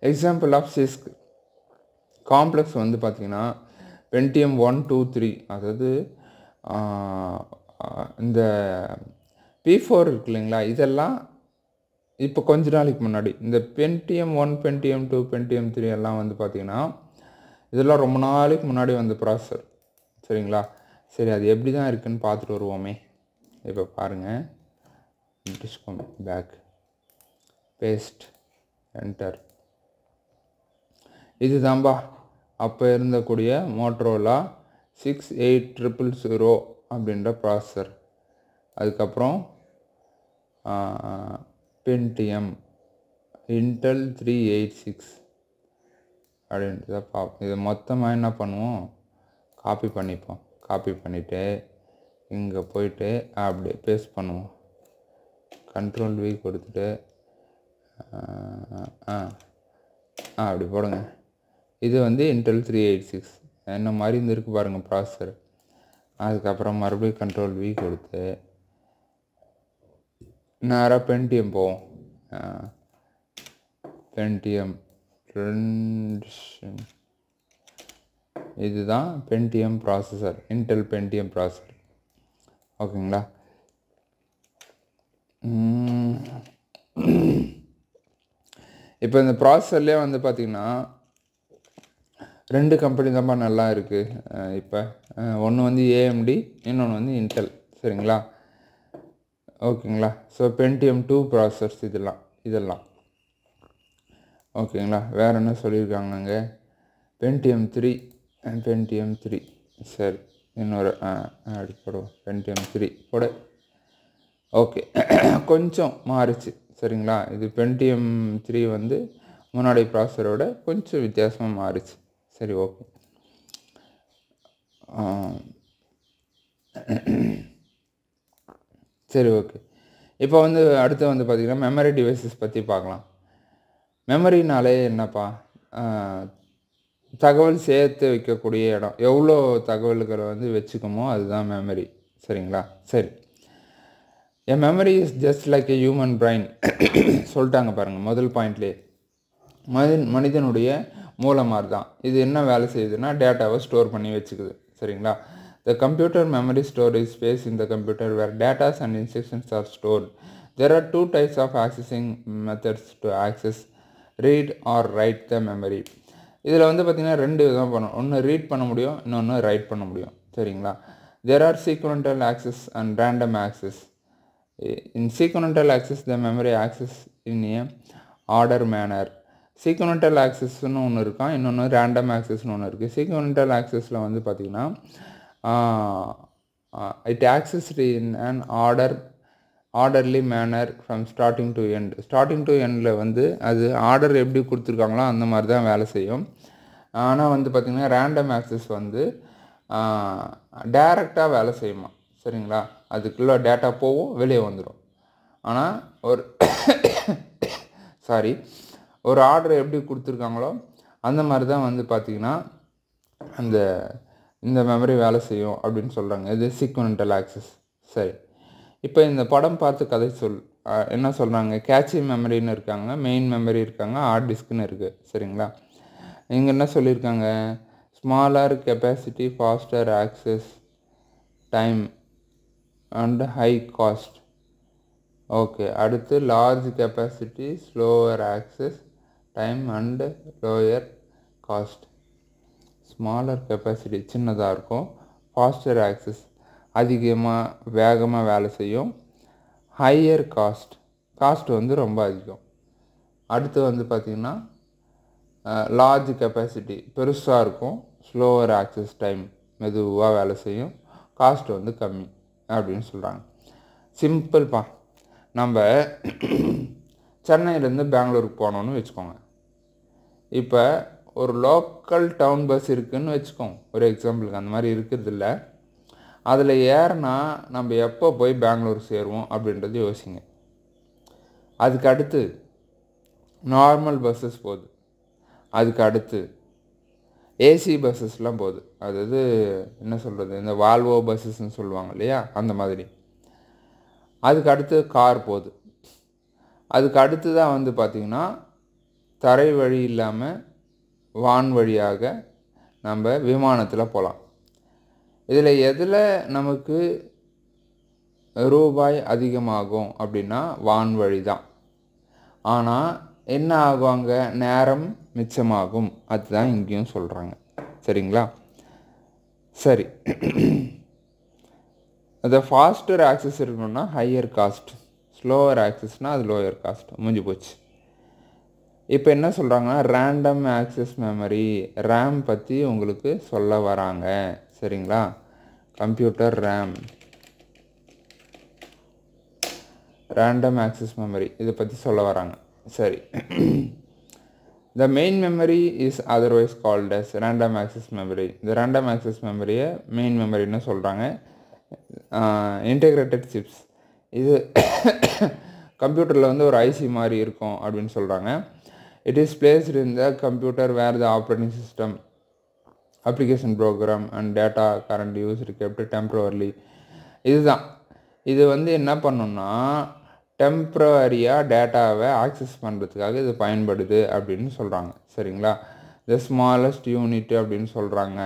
Speaker 1: Example of CISC. காம்ப்ளெக்ஸ் வந்து பார்த்திங்கன்னா Pentium 1, 2, 3. அதாவது இந்த P4 இருக்கு இல்லைங்களா, இதெல்லாம் இப்போ கொஞ்ச நாளைக்கு முன்னாடி இந்த Pentium 1, Pentium 2, Pentium 3 எல்லாம் வந்து பார்த்திங்கன்னா இதெல்லாம் ரொம்ப நாளைக்கு முன்னாடி வந்த ப்ராசஸர், சரிங்களா? சரி, அது எப்படி தான் இருக்குதுன்னு பார்த்துட்டு வருவோமே. இப்போ பாருங்கள், டிஸ்கோம் பேக், பேஸ்ட், என்டர். இது தான்பா அப்போ இருந்தக்கூடிய மோட்ரோலா 68000 அப்படின்ற ப்ராசஸர். அதுக்கப்புறம் பென்டிஎம், இன்டெல் 386 அப்படின்றத பார்ப்போம். இதை மொத்தமாக என்ன பண்ணுவோம், காப்பி பண்ணிப்போம். காப்பி பண்ணிவிட்டு இங்கே போயிட்டு அப்படியே பேஸ்ட் பண்ணுவோம். Ctrl V கொடுத்துட்டு அப்படி போடுங்க. இது வந்து இன்டெல் 386 என்ன மாதிரி இருந்திருக்கு பாருங்கள் ப்ராசஸர். அதுக்கப்புறம் மறுபடியும் Ctrl V கொடுத்து நேராக பென்டிஎம் போவோம். பென்டிஎம் இதுதான் பென்டிஎம் ப்ராசஸர், இன்டெல் பென்டிஎம் ப்ராசஸர், ஓகேங்களா? இப்போ இந்த ப்ராசஸர்லேயே வந்து பார்த்திங்கன்னா 2 கம்பெனி தான்ப்பா நல்லா இருக்குது. இப்போ ஒன்று வந்து AMD, இன்னொன்று வந்து இன்டெல், சரிங்களா? ஓகேங்களா? ஸோ Pentium 2 ப்ராசஸர்ஸ் இதெல்லாம் ஓகேங்களா? வேறு என்ன சொல்லியிருக்காங்கங்க, Pentium 3, Pentium 3. சரி, இன்னொரு அப்படி போடுவோம், Pentium 3 போடு. ஓகே. கொஞ்சம் மாறுச்சு சரிங்களா. இது Pentium 3 வந்து முன்னாடி ப்ராசஸரோட கொஞ்சம் வித்தியாசமாக மாறுச்சு. சரி ஓகே. சரி ஓகே. இப்போ வந்து அடுத்து வந்து பார்த்திங்கன்னா மெமரி டிவைசஸ் பற்றி பார்க்கலாம். மெமரினாலே என்னப்பா, தகவல் சேர்த்து வைக்கக்கூடிய இடம். எவ்வளோ தகவல்களை வந்து வச்சுக்கோமோ அதுதான் மெமரி சரிங்களா. சரி, a memory is just like a human brain சொல்லிட்டாங்க பாருங்கள் முதல் பாயிண்ட்லேயே. மனிதனுடைய மூளை மாதிரி தான் இது. என்ன வேலை செய்யுதுன்னா டேட்டாவை ஸ்டோர் பண்ணி வச்சுக்குது சரிங்களா. The computer memory storage space in the computer where data and instructions are stored. There are two types of accessing methods to access read or write the memory. இதில் வந்து பார்த்திங்கன்னா ரெண்டு விதம் பண்ணணும். ஒன்று ரீட் பண்ண முடியும், இன்னொன்று ரைட் பண்ண முடியும் சரிங்களா. There are sequential access and random access. In sequential access the memory access in a order manner. Sequential ஆக்சஸ்ன்னு ஒன்று இருக்கான், இன்னொன்று ரேண்டம் ஆக்சஸ்ன்னு ஒன்று இருக்குது. சீக்வென்ஷியல் ஆக்சஸில் வந்து பார்த்திங்கன்னா it accessed in an orderly manner from starting to end. Starting to எண்டில் வந்து அது ஆர்டர் எப்படி கொடுத்துருக்காங்களோ அந்த மாதிரி தான் வேலை செய்யும். ஆனால் வந்து பார்த்திங்கன்னா ரேண்டம் ஆக்சஸ் வந்து டைரெக்டாக வேலை செய்யுமா சரிங்களா. அதுக்குள்ளே டேட்டா போகும், வெளியே வந்துடும். ஆனால் ஒரு ஆர்டர் எப்படி கொடுத்துருக்காங்களோ அந்த மாதிரி தான் வந்து பார்த்திங்கன்னா இந்த மெமரி வேலை செய்யும் அப்படின்னு சொல்கிறாங்க. இது சீக்வென்ஷியல் ஆக்சஸ். சரி, இப்போ இந்த படம் பார்த்து கதை என்ன சொல்கிறாங்க, கேட்சி மெமரின்னு இருக்காங்க, மெயின் மெமரி இருக்காங்க, ஹார்ட் டிஸ்க்குன்னு இருக்குது சரிங்களா. இங்கே என்ன சொல்லியிருக்காங்க, smaller capacity, faster access time and high cost. Okay, அடுத்து large capacity, slower access time and lower cost. Smaller capacity சின்னதாக இருக்கும், ஃபாஸ்டர் ஆக்சஸ் அதிகமாக வேகமாக வேலை செய்யும், ஹையர் காஸ்ட் வந்து ரொம்ப அதிகம். அடுத்து வந்து பார்த்திங்கன்னா லார்ஜ் கெப்பாசிட்டி பெருசாக இருக்கும், ஸ்லோவர் ஆக்சஸ் டைம் மெதுவாக வேலை செய்யும், காஸ்ட் வந்து கம்மி அப்படின்னு சொல்கிறாங்க. சிம்பிள்ப்பா. நம்ம சென்னையிலேருந்து பெங்களூருக்கு போனோன்னு வச்சுக்கோங்க. இப்போ ஒரு லோக்கல் டவுன் பஸ் இருக்குதுன்னு வச்சுக்கோங்க, ஒரு எக்ஸாம்பிளுக்கு. அந்த மாதிரி இருக்கிறது இல்லை. அதில் ஏறினா நம்ம எப்போ போய் பெங்களூர் சேருவோம் அப்படின்றது யோசிங்க. அதுக்கு அடுத்து நார்மல் பஸ்ஸஸ் போகுது, அதுக்கு அடுத்து ஏசி பஸ்ஸஸ்லாம் போகுது. அதாவது என்ன சொல்கிறது, இந்த வால்வோ பஸ்ஸஸ்ன்னு சொல்லுவாங்க இல்லையா, அந்த மாதிரி. அதுக்கு அடுத்து கார் போகுது. அதுக்கு அடுத்து தான் வந்து பார்த்திங்கன்னா தரை வழி இல்லாமல் வான் வழியாக நம்ம விமானத்தில் போகலாம். இதில் எதில் நமக்கு ரூபாய் அதிகமாகும் அப்படின்னா வான் வழி தான். ஆனால் என்ன ஆகுவாங்க, நேரம் மிச்சமாகும். அதுதான் இங்கேயும் சொல்கிறாங்க சரிங்களா. சரி, அது ஃபாஸ்டர் ஆக்சஸ் இருக்கணும்னா ஹையர் காஸ்ட், ஸ்லோவர் ஆக்சஸ்னால் அது லோயர் காஸ்ட். முடிஞ்சு போச்சு. இப்போ என்ன சொல்கிறாங்கன்னா ரேண்டம் ஆக்சஸ் மெமரி, ரேம் பற்றி உங்களுக்கு சொல்ல வராங்க சரிங்களா. Computer RAM, random access memory, இதை பற்றி சொல்ல வராங்க. சரி, the main memory is otherwise called as random access memory. இந்த ரேண்டம் ஆக்சஸ் மெமரியை மெயின் மெமரின்னு சொல்கிறாங்க. இன்டெகிரேட்டட் சிப்ஸ், இது கம்ப்யூட்டரில் வந்து ஒரு ஐசி மாதிரி இருக்கும் அப்படின்னு சொல்கிறாங்க. It is placed in the computer where the operating system, application program and data currently used kept temporarily. இதுதான் இது வந்து என்ன பண்ணணும்னா டெம்ப்ரவரியாக டேட்டாவை ஆக்சஸ் பண்ணுறதுக்காக இது பயன்படுது அப்படின்னு சொல்கிறாங்க சரிங்களா. த ஸ்மாலஸ்ட் யூனிட் அப்படின்னு சொல்கிறாங்க.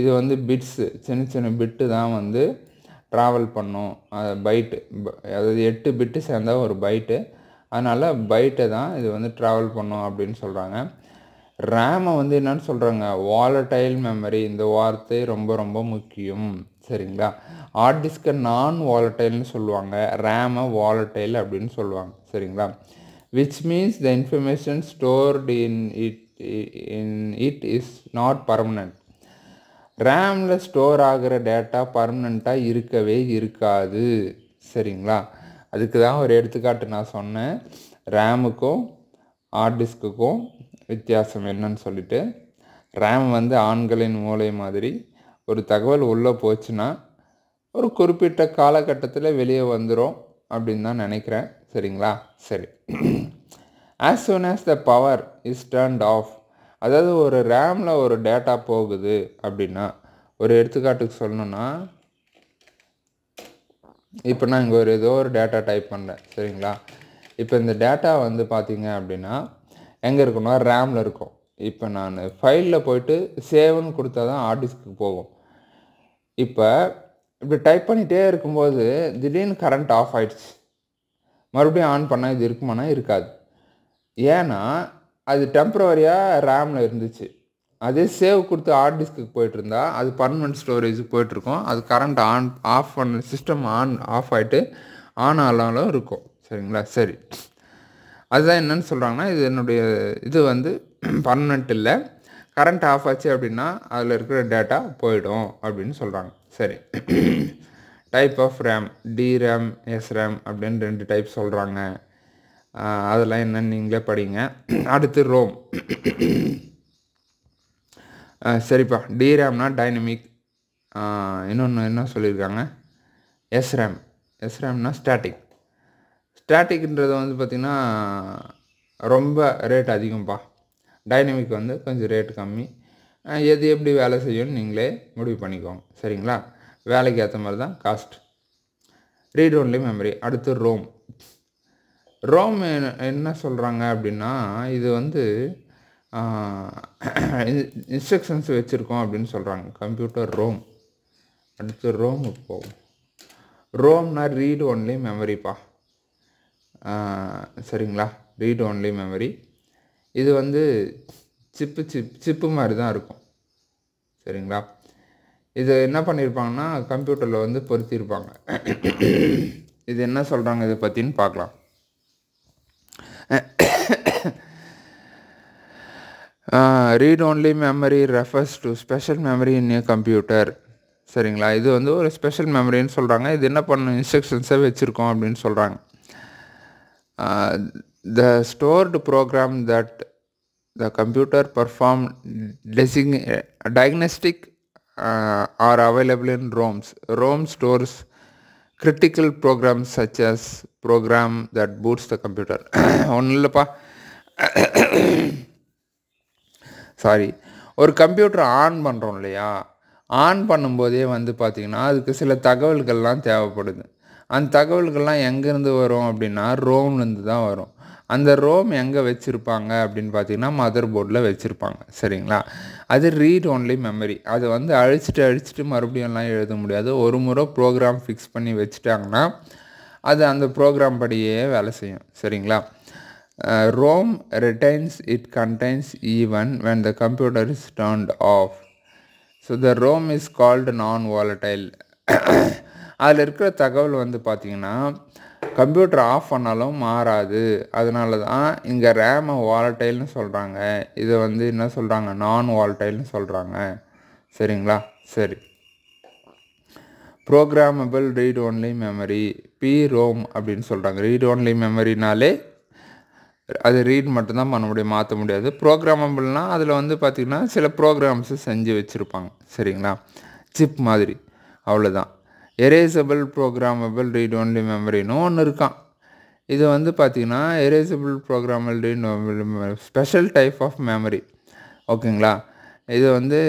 Speaker 1: இது வந்து பிட்ஸு, சின்ன சின்ன பிட்டு தான் வந்து ட்ராவல் பண்ணும். பைட்டு, அதாவது 8 பிட்டு சேர்ந்தால் ஒரு பைட்டு. அதனால் பைட்டை தான் இது வந்து ட்ராவல் பண்ணும் அப்படின்னு சொல்கிறாங்க. ரேமை வந்து என்னென்னு சொல்கிறாங்க, வாலடைல் மெமரி. இந்த வார்த்தை ரொம்ப ரொம்ப முக்கியம் சரிங்களா. ஹார்ட் டிஸ்கை நான் வாலடைல்னு சொல்லுவாங்க, ரேமை வாலடைல் அப்படின்னு சொல்லுவாங்க சரிங்களா. Which means the information stored in it is not permanent. ரேமில் ஸ்டோர் ஆகிற டேட்டா பர்மனெண்ட்டாக இருக்கவே இருக்காது சரிங்களா. அதுக்கு தான் ஒரு எடுத்துக்காட்டு நான் சொன்னேன், ரேமுக்கும் ஹார்ட் டிஸ்க்குக்கும் வித்தியாசம் என்னன்னு சொல்லிட்டு. ரேம் வந்து ஆண்களின் மூளை மாதிரி ஒரு தகவல் உள்ளே போச்சுன்னா ஒரு குறிப்பிட்ட காலகட்டத்தில் வெளியே வந்துடும் அப்படின்னு தான் நினைக்கிறேன். சரிங்களா? சரி. as soon as the power is turned off, அதாவது ஒரு ரேமில் ஒரு டேட்டா போகுது அப்படின்னா, ஒரு எடுத்துக்காட்டுக்கு சொல்லணுன்னா, இப்போ நான் இங்கே ஏதோ ஒரு டேட்டா டைப் பண்ணுறேன். சரிங்களா? இப்போ இந்த டேட்டா வந்து பார்த்தீங்க அப்படின்னா எங்கே இருக்குன்னா ரேமில் இருக்கும். இப்போ நான் ஃபைலில் போயிட்டு சேவ்னு கொடுத்தா தான் ஹார்ட் டிஸ்க்கு போகும். இப்போ இப்படி டைப் பண்ணிகிட்டே இருக்கும்போது திடீர்னு கரண்ட் ஆஃப் ஆயிடுச்சு. மறுபடியும் ஆன் பண்ணால் இது இருக்குமானா இருக்காது. ஏன்னா அது டெம்பரவரியாக ரேமில் இருந்துச்சு. அதே சேவ் கொடுத்து ஹார்ட் டிஸ்க்கு போயிட்டு இருந்தா அது பர்மனெண்ட் ஸ்டோரேஜுக்கு போயிட்டுருக்கும். அது கரண்ட் ஆஃப் பண்ண சிஸ்டம் ஆஃப் ஆகிட்டு ஆன் ஆனாலும் இருக்கும். சரிங்களா? சரி, அதுதான் என்னன்னு சொல்கிறாங்கன்னா, இது என்னுடைய இது வந்து பர்மனெண்ட் இல்லை, கரண்ட் ஆஃப் ஆச்சு அப்படின்னா அதில் இருக்கிற டேட்டா போயிடும் அப்படின்னு சொல்கிறாங்க. சரி. டைப் ஆஃப் ரேம், டிரேம், எஸ்ரேம் அப்படின்னு 2 டைப் சொல்கிறாங்க. அதெல்லாம் என்னன்னு நீங்களே படிங்க. அடுத்து ரோம். சரிப்பா, டிரேம்னா டைனமிக், இன்னொன்று என்ன சொல்லியிருக்காங்க, எஸ்ரேம்னா ஸ்டாட்டிக். ஸ்டாட்டிக்ன்றது வந்து பார்த்திங்கன்னா ரொம்ப ரேட் அதிகம்ப்பா. டைனமிக் வந்து கொஞ்சம் ரேட் கம்மி. எது எப்படி வேலை செய்யும்னு நீங்களே முடிவு பண்ணிக்கோங்க. சரிங்களா? வேலைக்கு ஏற்ற மாதிரி தான் காஸ்ட். Read only memory. அடுத்து ரோம். ரோம் என்ன சொல்கிறாங்க அப்படின்னா, இது வந்து இன்ஸ்ட்ரக்ஷன்ஸ் வச்சுருக்கோம் அப்படின்னு சொல்கிறாங்க. Computer ROM. அடுத்து ரோமுக்கு போகும். ரோம்னா ரீட் ஒன்லி மெமரிப்பா. சரிங்களா? Read only memory. இது வந்து சிப்பு மாதிரி தான் இருக்கும். சரிங்களா? இது என்ன பண்ணியிருப்பாங்கன்னா கம்ப்யூட்டரில் வந்து பொருத்தியிருப்பாங்க. இது என்ன சொல்கிறாங்க இதை பற்றின்னு பார்க்கலாம். Read only memory refers to special memory in A computer. சரிங்களா? இது வந்து ஒரு ஸ்பெஷல் மெமரின்னு சொல்கிறாங்க. இது என்ன பண்ண இன்ஸ்ட்ரக்ஷன்ஸை வச்சுருக்கோம் அப்படின்னு சொல்கிறாங்க. The stored program that the computer perform diagnostic are available in ROMs. ROM stores critical programs such as program that boots the computer. ஒன்றும் இல்லைப்பா, சாரி, ஒரு கம்ப்யூட்டர் ஆன் பண்ணுறோம் இல்லையா, ஆன் பண்ணும்போதே வந்து பார்த்திங்கன்னா அதுக்கு சில தகவல்கள்லாம் தேவைப்படுது. அந்த தகவல்கள்லாம் எங்கேருந்து வரும் அப்படின்னா ரோம்லேருந்து தான் வரும். அந்த ரோம் எங்கே வச்சுருப்பாங்க அப்படின்னு பார்த்தீங்கன்னா மதர் போர்டில் வச்சுருப்பாங்க. சரிங்களா? அது ரீட் ஒன்லி மெமரி. அது வந்து அழிச்சிட்டு மறுபடியும்லாம் எழுத முடியாது. ஒரு முறை ப்ரோக்ராம் ஃபிக்ஸ் பண்ணி வச்சுட்டாங்கன்னா அது அந்த ப்ரோக்ராம் படியே வேலை செய்யும். சரிங்களா? ROM retains it contains even when the computer is turned off. So the ROM is called non-volatile. அதில் இருக்கிற தகவல் வந்து பார்த்திங்கன்னா கம்ப்யூட்டர் ஆஃப் பண்ணாலும் மாறாது. அதனால தான் இங்கே ரேமை வாலட்டைல்னு சொல்கிறாங்க. இதை வந்து என்ன சொல்கிறாங்க, நான் வாலட்டைல்னு சொல்கிறாங்க. சரிங்களா? சரி. Programmable read only memory, PROM அப்படின்னு சொல்கிறாங்க. ரீட் ஒன்லி மெமரினாலே அது ரீட் மட்டும்தான் பண்ண முடியும், மாற்ற முடியாது. ப்ரோக்ராமபிள்னால் அதில் வந்து பார்த்திங்கன்னா சில ப்ரோக்ராம்ஸு செஞ்சு வச்சுருப்பாங்க. சரிங்களா? சிப் மாதிரி, அவ்வளோதான். எரேசபிள் ப்ரோக்ராமபிள் ரீட் ஒன்லி மெமரின்னு ஒன்று இருக்கான். இது வந்து பார்த்திங்கன்னா erasable programmable read memory special type of memory. ஓகேங்களா? இது வந்து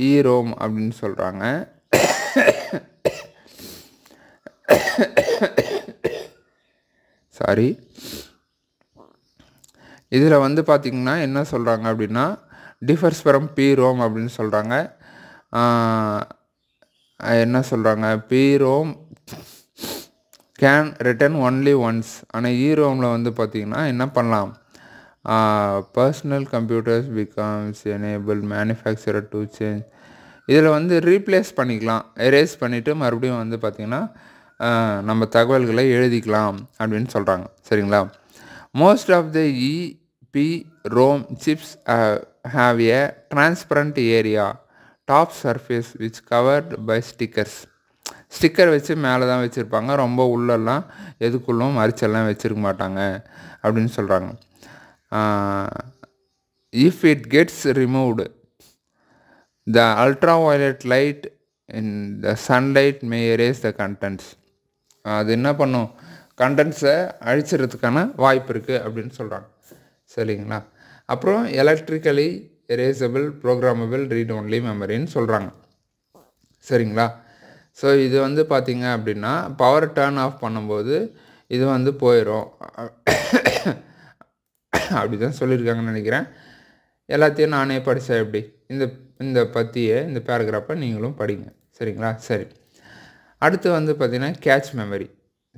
Speaker 1: EROM அப்படின்னு சொல்கிறாங்க. சாரி. இதில் வந்து பார்த்திங்கன்னா என்ன சொல்கிறாங்க அப்படின்னா டிஃபர்ஸ் ஃப்ரம் PROM அப்படின்னு சொல்கிறாங்க. என்ன சொல்கிறாங்க, PROM can written only once. ஆனால் EROMல வந்து பார்த்திங்கன்னா என்ன பண்ணலாம், personal computers becomes enable manufacturer to change. இதில் வந்து ரீப்ளேஸ் பண்ணிக்கலாம், எரேஸ் பண்ணிவிட்டு மறுபடியும் வந்து பார்த்திங்கன்னா நம்ம தகவல்களை எழுதிக்கலாம் அப்படின்னு சொல்கிறாங்க. சரிங்களா? Most of the EPROM chips have a transparent area top surface which covered by stickers. Sticker வச்சு மேலே தான் வச்சுருப்பாங்க, ரொம்ப உள்ளெல்லாம் எதுக்குள்ளும் மறிச்செல்லாம் வச்சுருக்க மாட்டாங்க அப்படின்னு சொல்கிறாங்க. If it gets removed the ultraviolet light in the sunlight May erase the contents. அது என்ன பண்ணும், கண்டென்ட்ஸை அழிச்சிடறதுக்கான வாய்ப்பு இருக்குது அப்படின்னு சொல்கிறாங்க. சரிங்களா. அப்புறம் electrically erasable programmable read only மெமரின்னு சொல்கிறாங்க. சரிங்களா. ஸோ இது வந்து பார்த்திங்க அப்படின்னா பவர் டர்ன் ஆஃப் பண்ணும்போது இது வந்து போயிடும் அப்படி தான் சொல்லியிருக்காங்கன்னு நினைக்கிறேன். எல்லாத்தையும் நானே படித்தேன். எப்படி இந்த பற்றியை இந்த பேராகிராஃபை நீங்களும் படிங்க. சரிங்களா. சரி, அடுத்து வந்து பார்த்திங்கன்னா கேட்ச் மெமரி.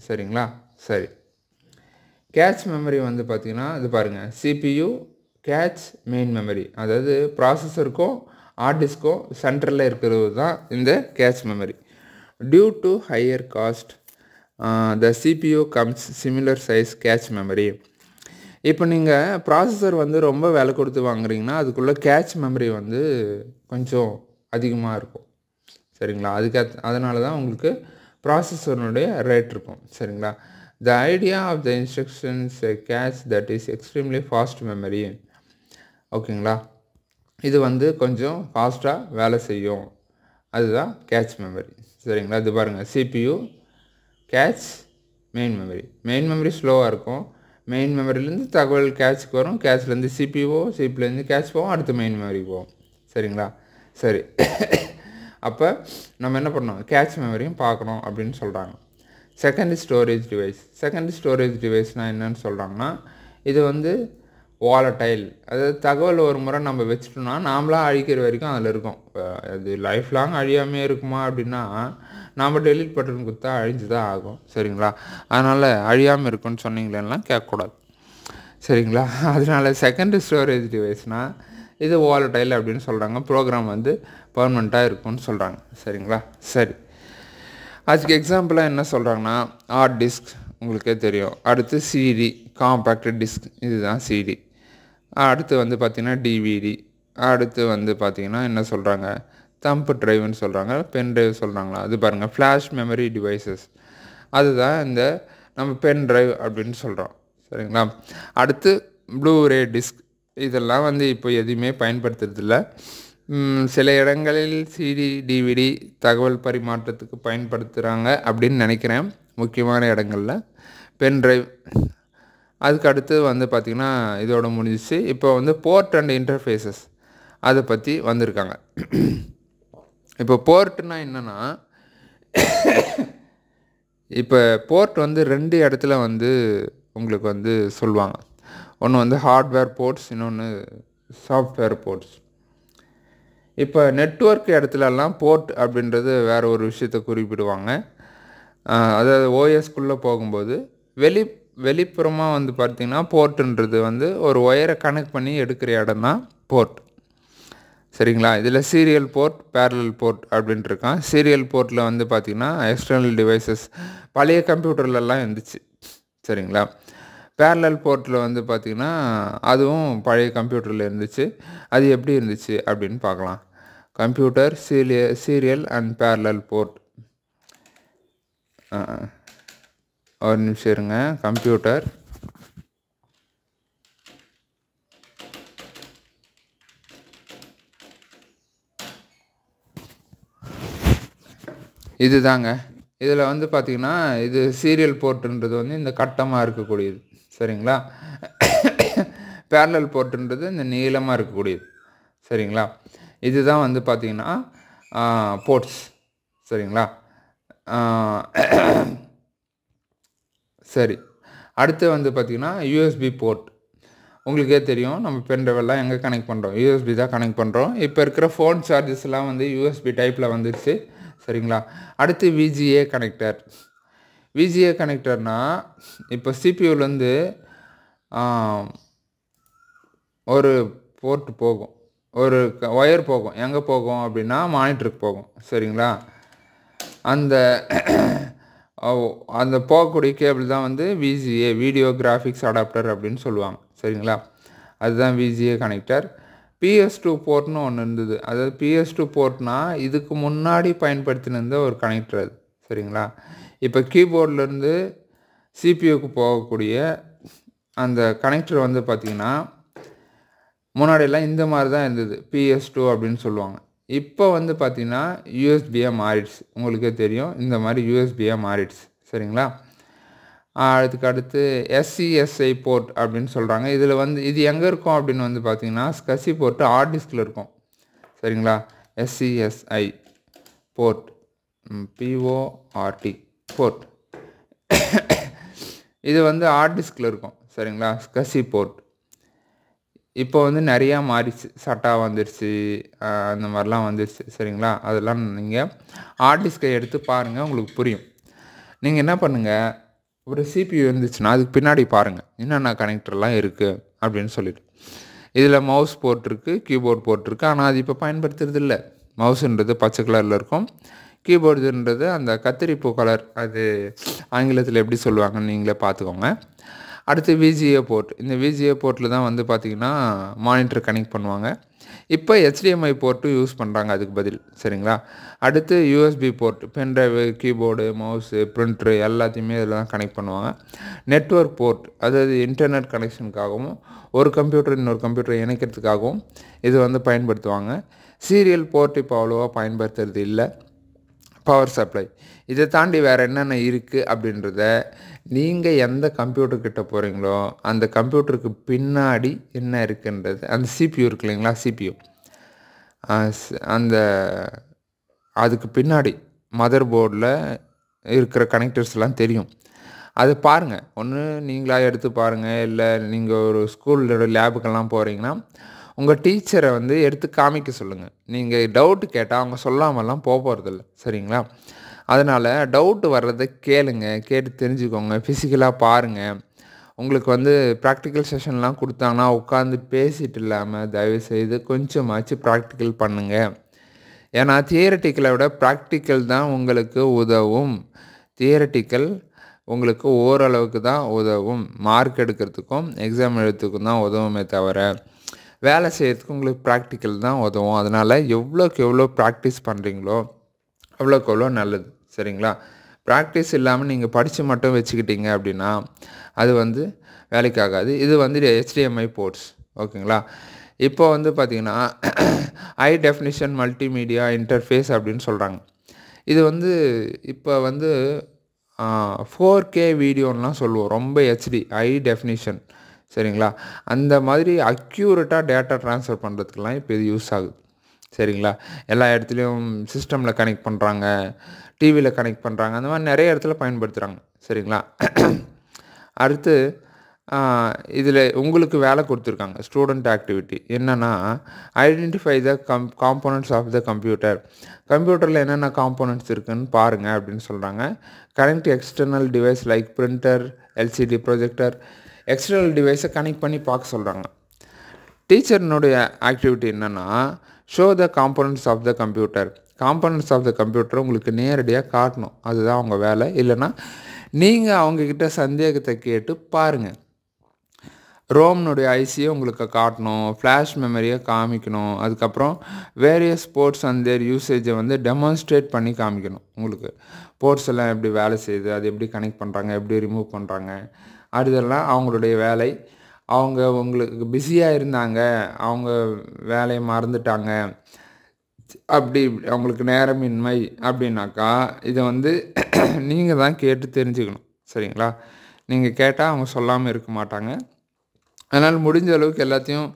Speaker 1: சரிங்களா. சரி, கேட்ச் மெமரி வந்து பார்த்திங்கன்னா இது பாருங்கள், CPU கேட்ச் மெயின் மெமரி, அதாவது ப்ராசஸருக்கும் ஹார்ட் டிஸ்க்கும் சென்டரில் இருக்கிறது தான் இந்த cache memory. Due to higher cost the CPU comes similar size cache memory. இப்போ நீங்கள் ப்ராசஸர் வந்து ரொம்ப விலை கொடுத்து வாங்குறீங்கன்னா அதுக்குள்ளே கேட்ச் மெமரி வந்து கொஞ்சம் அதிகமாக இருக்கும். சரிங்களா. அதனால தான் உங்களுக்கு ப்ராசஸருடைய ரேட் இருக்கும். சரிங்களா. The idea of the instructions cache that is extremely fast memory. ஓகேங்களா. இது வந்து கொஞ்சம் ஃபாஸ்ட்டாக வேலை செய்யும், அதுதான் கேட்ச் மெமரி. சரிங்களா. இது பாருங்கள், CPU கேட்ச் மெயின் மெமரி ஸ்லோவாக இருக்கும். மெயின் மெமரிலேருந்து தகவல் கேட்சுக்கு வரும், கேட்ச்லேருந்து CPU, CPலேருந்து கேட்ச் போகும், அடுத்து மெயின் மெமரி போகும். சரிங்களா. சரி, அப்போ நம்ம என்ன பண்ணோம், கேட்ச் மெமரியும் பார்க்கணும் அப்படின்னு சொல்கிறாங்க. செகண்ட் ஸ்டோரேஜ் டிவைஸ்னால் என்னன்னு சொல்கிறாங்கன்னா, இது வந்து வாலடைல், அதாவது தகவல் ஒரு முறை நம்ம வச்சுட்டோம்னா நாமளாக அழிக்கிற வரைக்கும் அதில் இருக்கும். அது லைஃப் லாங் அழியாமே இருக்குமா அப்படின்னா நாம் டெலிட் பட்டன் கொடுத்தா அழிஞ்சு தான் ஆகும். சரிங்களா. அதனால் அழியாமல் இருக்குன்னு சொன்னீங்களேலாம் கேட்கக்கூடாது. சரிங்களா. அதனால் செகண்ட் ஸ்டோரேஜ் டிவைஸ்னால் இது வாலடைல் அப்படின்னு சொல்கிறாங்க. ப்ரோக்ராம் வந்து பர்மனெண்ட்டாக இருக்கும்னு சொல்கிறாங்க. சரிங்களா. சரி, அதுக்கு எக்ஸாம்பிளாக என்ன சொல்கிறாங்கன்னா ஹார்ட் டிஸ்க் உங்களுக்கே தெரியும். அடுத்து CD காம்பேக்ட் டிஸ்க், இதுதான் CD. அடுத்து வந்து பார்த்திங்கன்னா DVD. அடுத்து வந்து பார்த்திங்கன்னா என்ன சொல்கிறாங்க, தம்ப் ட்ரைவ்னு சொல்கிறாங்க, பென் ட்ரைவ் சொல்கிறாங்களா. அது பாருங்கள், ஃப்ளாஷ் மெமரி டிவைசஸ், அதுதான் இந்த நம்ம பென் ட்ரைவ் அப்படின்னு சொல்கிறோம். சரிங்களா. அடுத்து ப்ளூரே டிஸ்க், இதெல்லாம் வந்து இப்போ எதுவுமே பயன்படுத்துறதில்ல. சில இடங்களில் CD DVD தகவல் பரிமாற்றத்துக்கு பயன்படுத்துகிறாங்க அப்படின்னு நினைக்கிறேன், முக்கியமான இடங்களில். Pen drive. அதுக்கு அடுத்து வந்து பார்த்திங்கன்னா இதோட முடிஞ்சிச்சு. இப்போ வந்து போர்ட் அண்ட் இன்டர்ஃபேஸஸ் அதை பற்றி வந்திருக்காங்க. இப்போ போர்ட்னா என்னென்னா, இப்போ போர்ட் வந்து 2 இடத்துல வந்து உங்களுக்கு வந்து சொல்லுவாங்க. ஒன்று வந்து ஹார்ட்வேர் போர்ட்ஸ், இன்னொன்று சாஃப்ட்வேர் போர்ட்ஸ். இப்போ நெட்வொர்க் இடத்துலலாம் போர்ட் அப்படின்றது வேறு ஒரு விஷயத்தை குறிப்பிடுவாங்க. அதாவது OSக்குள்ளே போகும்போது வெளிப்புறமாக வந்து பார்த்திங்கன்னா போர்ட்டுன்றது வந்து ஒரு ஒயரை கனெக்ட் பண்ணி எடுக்கிற இடம் தான் போர்ட். சரிங்களா. இதில் சீரியல் போர்ட், பேரலல் போர்ட் அப்படின்ட்டு இருக்கான். சீரியல் போர்ட்டில் வந்து பார்த்திங்கன்னா எக்ஸ்டர்னல் டிவைசஸ் பழைய கம்ப்யூட்டர்லலாம் இருந்துச்சு. சரிங்களா. பேரலல் போர்ட்டில் வந்து பார்த்திங்கன்னா அதுவும் பழைய கம்ப்யூட்டரில் இருந்துச்சு. அது எப்படி இருந்துச்சு அப்படின்னு பார்க்கலாம். Computer serial and parallel port. ஒரு நிமிஷம் இருங்க. கம்ப்யூட்டர் இது தாங்க. இதில் வந்து பார்த்திங்கன்னா இது சீரியல் போர்ட்டுன்றது வந்து இந்த கட்டமாக இருக்கக்கூடியது. சரிங்களா. பேரலல் போர்ட்டுன்றது இந்த நீளமாக இருக்கக்கூடியது. சரிங்களா. இதுதான் வந்து பார்த்திங்கன்னா போர்ட்ஸ். சரிங்களா. சரி, அடுத்து வந்து பார்த்திங்கன்னா USB போர்ட். உங்களுக்கே தெரியும், நம்ம பென்ட்ரைவெல்லாம் எங்கே கனெக்ட் பண்ணுறோம், USB தான் கனெக்ட் பண்ணுறோம். இப்போ இருக்கிற ஃபோன் சார்ஜஸ்லாம் வந்து USB டைப்பில் வந்துடுச்சு. சரிங்களா. அடுத்து VGA கனெக்டர். VGA கனெக்டர்னால் இப்போ CPUலேருந்து ஒரு போர்ட் போகும், ஒரு ஒயர் போகும். எங்கே போகும் அப்படின்னா மானிட்டருக்கு போகும். சரிங்களா. அந்த போகக்கூடிய கேபிள் தான் வந்து VGA, வீடியோ கிராஃபிக்ஸ் அடாப்டர் அப்படின்னு சொல்லுவாங்க. சரிங்களா. அதுதான் VGA கனெக்டர். PS2 போர்ட்னு ஒன்று இருந்தது. அதாவது PS2 போர்ட்னால் இதுக்கு முன்னாடி பயன்படுத்தினிருந்த ஒரு கனெக்டர் அது. சரிங்களா? இப்போ கீபோர்ட்லேருந்து சிபியூக்கு போகக்கூடிய அந்த கனெக்டர் வந்து பார்த்திங்கன்னா, முன்னாடியெல்லாம் இந்த மாதிரி தான் இருந்தது. PS2 அப்படின்னு சொல்லுவாங்க. இப்போ வந்து பார்த்திங்கன்னா யூஎஸ்பியா மாறிடுச்சு. உங்களுக்கே தெரியும். இந்த மாதிரி யூஎஸ்பியா மாறிடுச்சு. சரிங்களா? அதுக்கு அடுத்து SCSI போர்ட் அப்படின்னு சொல்கிறாங்க. இதில் வந்து இது எங்கே இருக்கும் அப்படின்னு வந்து பார்த்திங்கன்னா, SCSI போர்ட்டு ஹார்ட் டிஸ்கில் இருக்கும். சரிங்களா? SCSI போர்ட் PORT போர்ட் இது வந்து ஹார்ட் டிஸ்கில் இருக்கும். சரிங்களா? SCSI போர்ட் இப்போ வந்து நிறையா மாறிடுச்சு. SATA வந்துடுச்சு, அந்த மாதிரிலாம் வந்துடுச்சு. சரிங்களா? அதெல்லாம் நீங்கள் ஹார்ட் டிஸ்கை எடுத்து பாருங்கள், உங்களுக்கு புரியும். நீங்கள் என்ன பண்ணுங்கள், ஒரு CPU இருந்துச்சுன்னா அதுக்கு பின்னாடி பாருங்கள் என்னென்ன கனெக்டர்லாம் இருக்குது அப்படின்னு சொல்லிட்டு. இதில் மவுஸ் போர்ட் இருக்குது, கீபோர்ட் போர்ட் இருக்குது. ஆனால் அது இப்போ பயன்படுத்துறது இல்லை. மவுஸுன்றது பச்சை கலரில் இருக்கும், கீபோர்டுன்றது அந்த கத்திரிப்பூ கலர். அது ஆங்கிலத்தில் எப்படி சொல்லுவாங்கன்னு நீங்களே பார்த்துக்கோங்க. அடுத்து VGA போர்ட். இந்த VGA போர்ட்டில் தான் வந்து பார்த்திங்கன்னா மானிட்டர் கனெக்ட் பண்ணுவாங்க. இப்போ HDMI போர்ட்டு யூஸ் பண்ணுறாங்க அதுக்கு பதில். சரிங்களா? அடுத்து USB port, pen drive, keyboard, mouse, printer எல்லாத்தையுமே இதில் தான் கனெக்ட் பண்ணுவாங்க. நெட்வொர்க் போர்ட், அதாவது இன்டர்நெட் கனெக்ஷனுக்காகவும் ஒரு கம்ப்யூட்டர் இன்னொரு கம்ப்யூட்டரை இணைக்கிறதுக்காகவும் இது வந்து பயன்படுத்துவாங்க. சீரியல் போர்ட் இப்போ அவ்வளோவா பயன்படுத்துறது இல்லை. பவர் சப்ளை, இதை தாண்டி வேறு என்னென்ன இருக்குது அப்படின்றத நீங்கள் எந்த கம்ப்யூட்டர்கிட்ட போகிறீங்களோ அந்த கம்ப்யூட்டருக்கு பின்னாடி என்ன இருக்குன்றது, அந்த CPU இருக்கு இல்லைங்களா, CPU அந்த அதுக்கு பின்னாடி மதர் போர்டில் இருக்கிற கனெக்டர்ஸ்லாம் தெரியும். அது பாருங்கள். ஒன்று நீங்களாக எடுத்து பாருங்கள், இல்லை நீங்கள் ஒரு ஸ்கூலோட லேபுக்கெல்லாம் போகிறீங்கன்னா உங்கள் டீச்சரை வந்து எடுத்து காமிக்க சொல்லுங்கள். நீங்கள் டவுட்டு கேட்டால் அவங்க சொல்லாமலாம் போகிறதில்ல. சரிங்களா? அதனால் டவுட்டு வர்றதை கேளுங்க, கேட்டு தெரிஞ்சுக்கோங்க, ஃபிசிக்கலாக பாருங்கள். உங்களுக்கு வந்து ப்ராக்டிக்கல் செஷன்லாம் கொடுத்தாங்கன்னா உட்காந்து பேசிட்டு இல்லாமல் தயவுசெய்து கொஞ்சமாச்சு ப்ராக்டிக்கல் பண்ணுங்கள். ஏன்னா தியரட்டிக்கலை விட ப்ராக்டிக்கல் தான் உங்களுக்கு உதவும். தியரட்டிக்கல் உங்களுக்கு ஓரளவுக்கு தான் உதவும். மார்க் எடுக்கிறதுக்கும் எக்ஸாம் எழுதுறதுக்கும் தான் உதவுமே தவிர வேலை செய்கிறதுக்கு உங்களுக்கு ப்ராக்டிக்கல் தான் உதவும். அதனால் எவ்வளோக்கு எவ்வளோ ப்ராக்டிஸ் பண்ணுறீங்களோ அவ்வளோக்கு எவ்வளோ நல்லது. சரிங்களா? ப்ராக்டிஸ் இல்லாமல் நீங்கள் படித்து மட்டும் வச்சுக்கிட்டீங்க அப்படின்னா அது வந்து வேலைக்காகாது. இது வந்து HDMI போர்ட்ஸ். ஓகேங்களா? இப்போ வந்து பார்த்திங்கன்னா ஹை டெஃபினிஷன் மல்டிமீடியா இன்டர்ஃபேஸ் அப்படின்னு சொல்கிறாங்க. இது வந்து இப்போ வந்து 4K வீடியோன்னெலாம் சொல்லுவோம். ரொம்ப HD ஹை டெஃபினிஷன். சரிங்களா? அந்த மாதிரி அக்யூரேட்டாக டேட்டா ட்ரான்ஸ்ஃபர் பண்ணுறதுக்கெலாம் இப்போ இது யூஸ் ஆகுது. சரிங்களா? எல்லா இடத்துலையும் சிஸ்டமில் கனெக்ட் பண்ணுறாங்க, டிவியில் கனெக்ட் பண்ணுறாங்க, அந்த மாதிரி நிறைய இடத்துல பயன்படுத்துகிறாங்க. சரிங்களா? அடுத்து இதில் உங்களுக்கு வேலை கொடுத்துருக்காங்க, ஸ்டூடெண்ட் ஆக்டிவிட்டி. என்னென்னா identify the components of the computer. கம்ப்யூட்டரில் என்னென்ன காம்போனன்ட்ஸ் இருக்குதுன்னு பாருங்கள் அப்படின்னு சொல்கிறாங்க. Connect external device like printer, LCD projector. External டிவைஸை கனெக்ட் பண்ணி பார்க்க சொல்கிறாங்க. டீச்சர்னுடைய ஆக்டிவிட்டி என்னென்னா show the components of the computer. Components of the கம்ப்யூட்டரை உங்களுக்கு நேரடியாக காட்டணும். அதுதான் அவங்க வேலை. இல்லைன்னா நீங்கள் அவங்கக்கிட்ட சந்தேகத்தை கேட்டு பாருங்கள். ரோம்னுடைய ஐசியை உங்களுக்கு காட்டணும், ஃப்ளாஷ் மெமரியை காமிக்கணும், அதுக்கப்புறம் வேரியஸ் போர்ட்ஸ் அண்ட் தேர் யூசேஜை வந்து டெமான்ஸ்ட்ரேட் பண்ணி காமிக்கணும். உங்களுக்கு போர்ட்ஸ் எல்லாம் எப்படி வேலை செய்யுது, அது எப்படி கனெக்ட் பண்ணுறாங்க, எப்படி ரிமூவ் பண்ணுறாங்க, அதெல்லாம் அவங்களுடைய வேலை. அவங்க உங்களுக்கு பிஸியாக இருந்தாங்க, அவங்க வேலையை மறந்துட்டாங்க, அப்படி அவங்களுக்கு நேரமின்மை அப்படின்னாக்கா இதை வந்து நீங்கள் தான் கேட்டு தெரிஞ்சுக்கணும். சரிங்களா? நீங்கள் கேட்டால் அவங்க சொல்லாமல் இருக்க மாட்டாங்க. அதனால் முடிஞ்ச அளவுக்கு எல்லாத்தையும்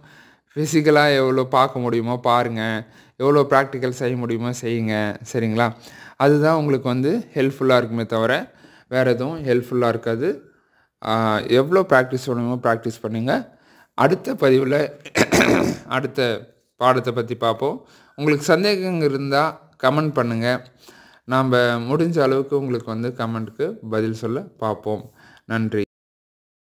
Speaker 1: ஃபிசிக்கலாக எவ்வளோ பார்க்க முடியுமோ பாருங்கள், எவ்வளோ ப்ராக்டிக்கல் செய்ய முடியுமோ செய்யுங்க. சரிங்களா? அதுதான் உங்களுக்கு வந்து ஹெல்ப்ஃபுல்லாக இருக்குமே தவிர வேறு எதுவும் ஹெல்ப்ஃபுல்லாக இருக்காது. எவ்வளோ ப்ராக்டிஸ் பண்ணணுமோ ப்ராக்டிஸ் பண்ணுங்க. அடுத்த பதிவில் அடுத்த பாடத்தை பற்றி பார்ப்போம். உங்களுக்கு சந்தேகங்கள் இருந்தால் கமெண்ட் பண்ணுங்கள். நாம் முடிஞ்ச அளவுக்கு உங்களுக்கு வந்து கமெண்ட்டுக்கு பதில் சொல்ல பார்ப்போம். நன்றி.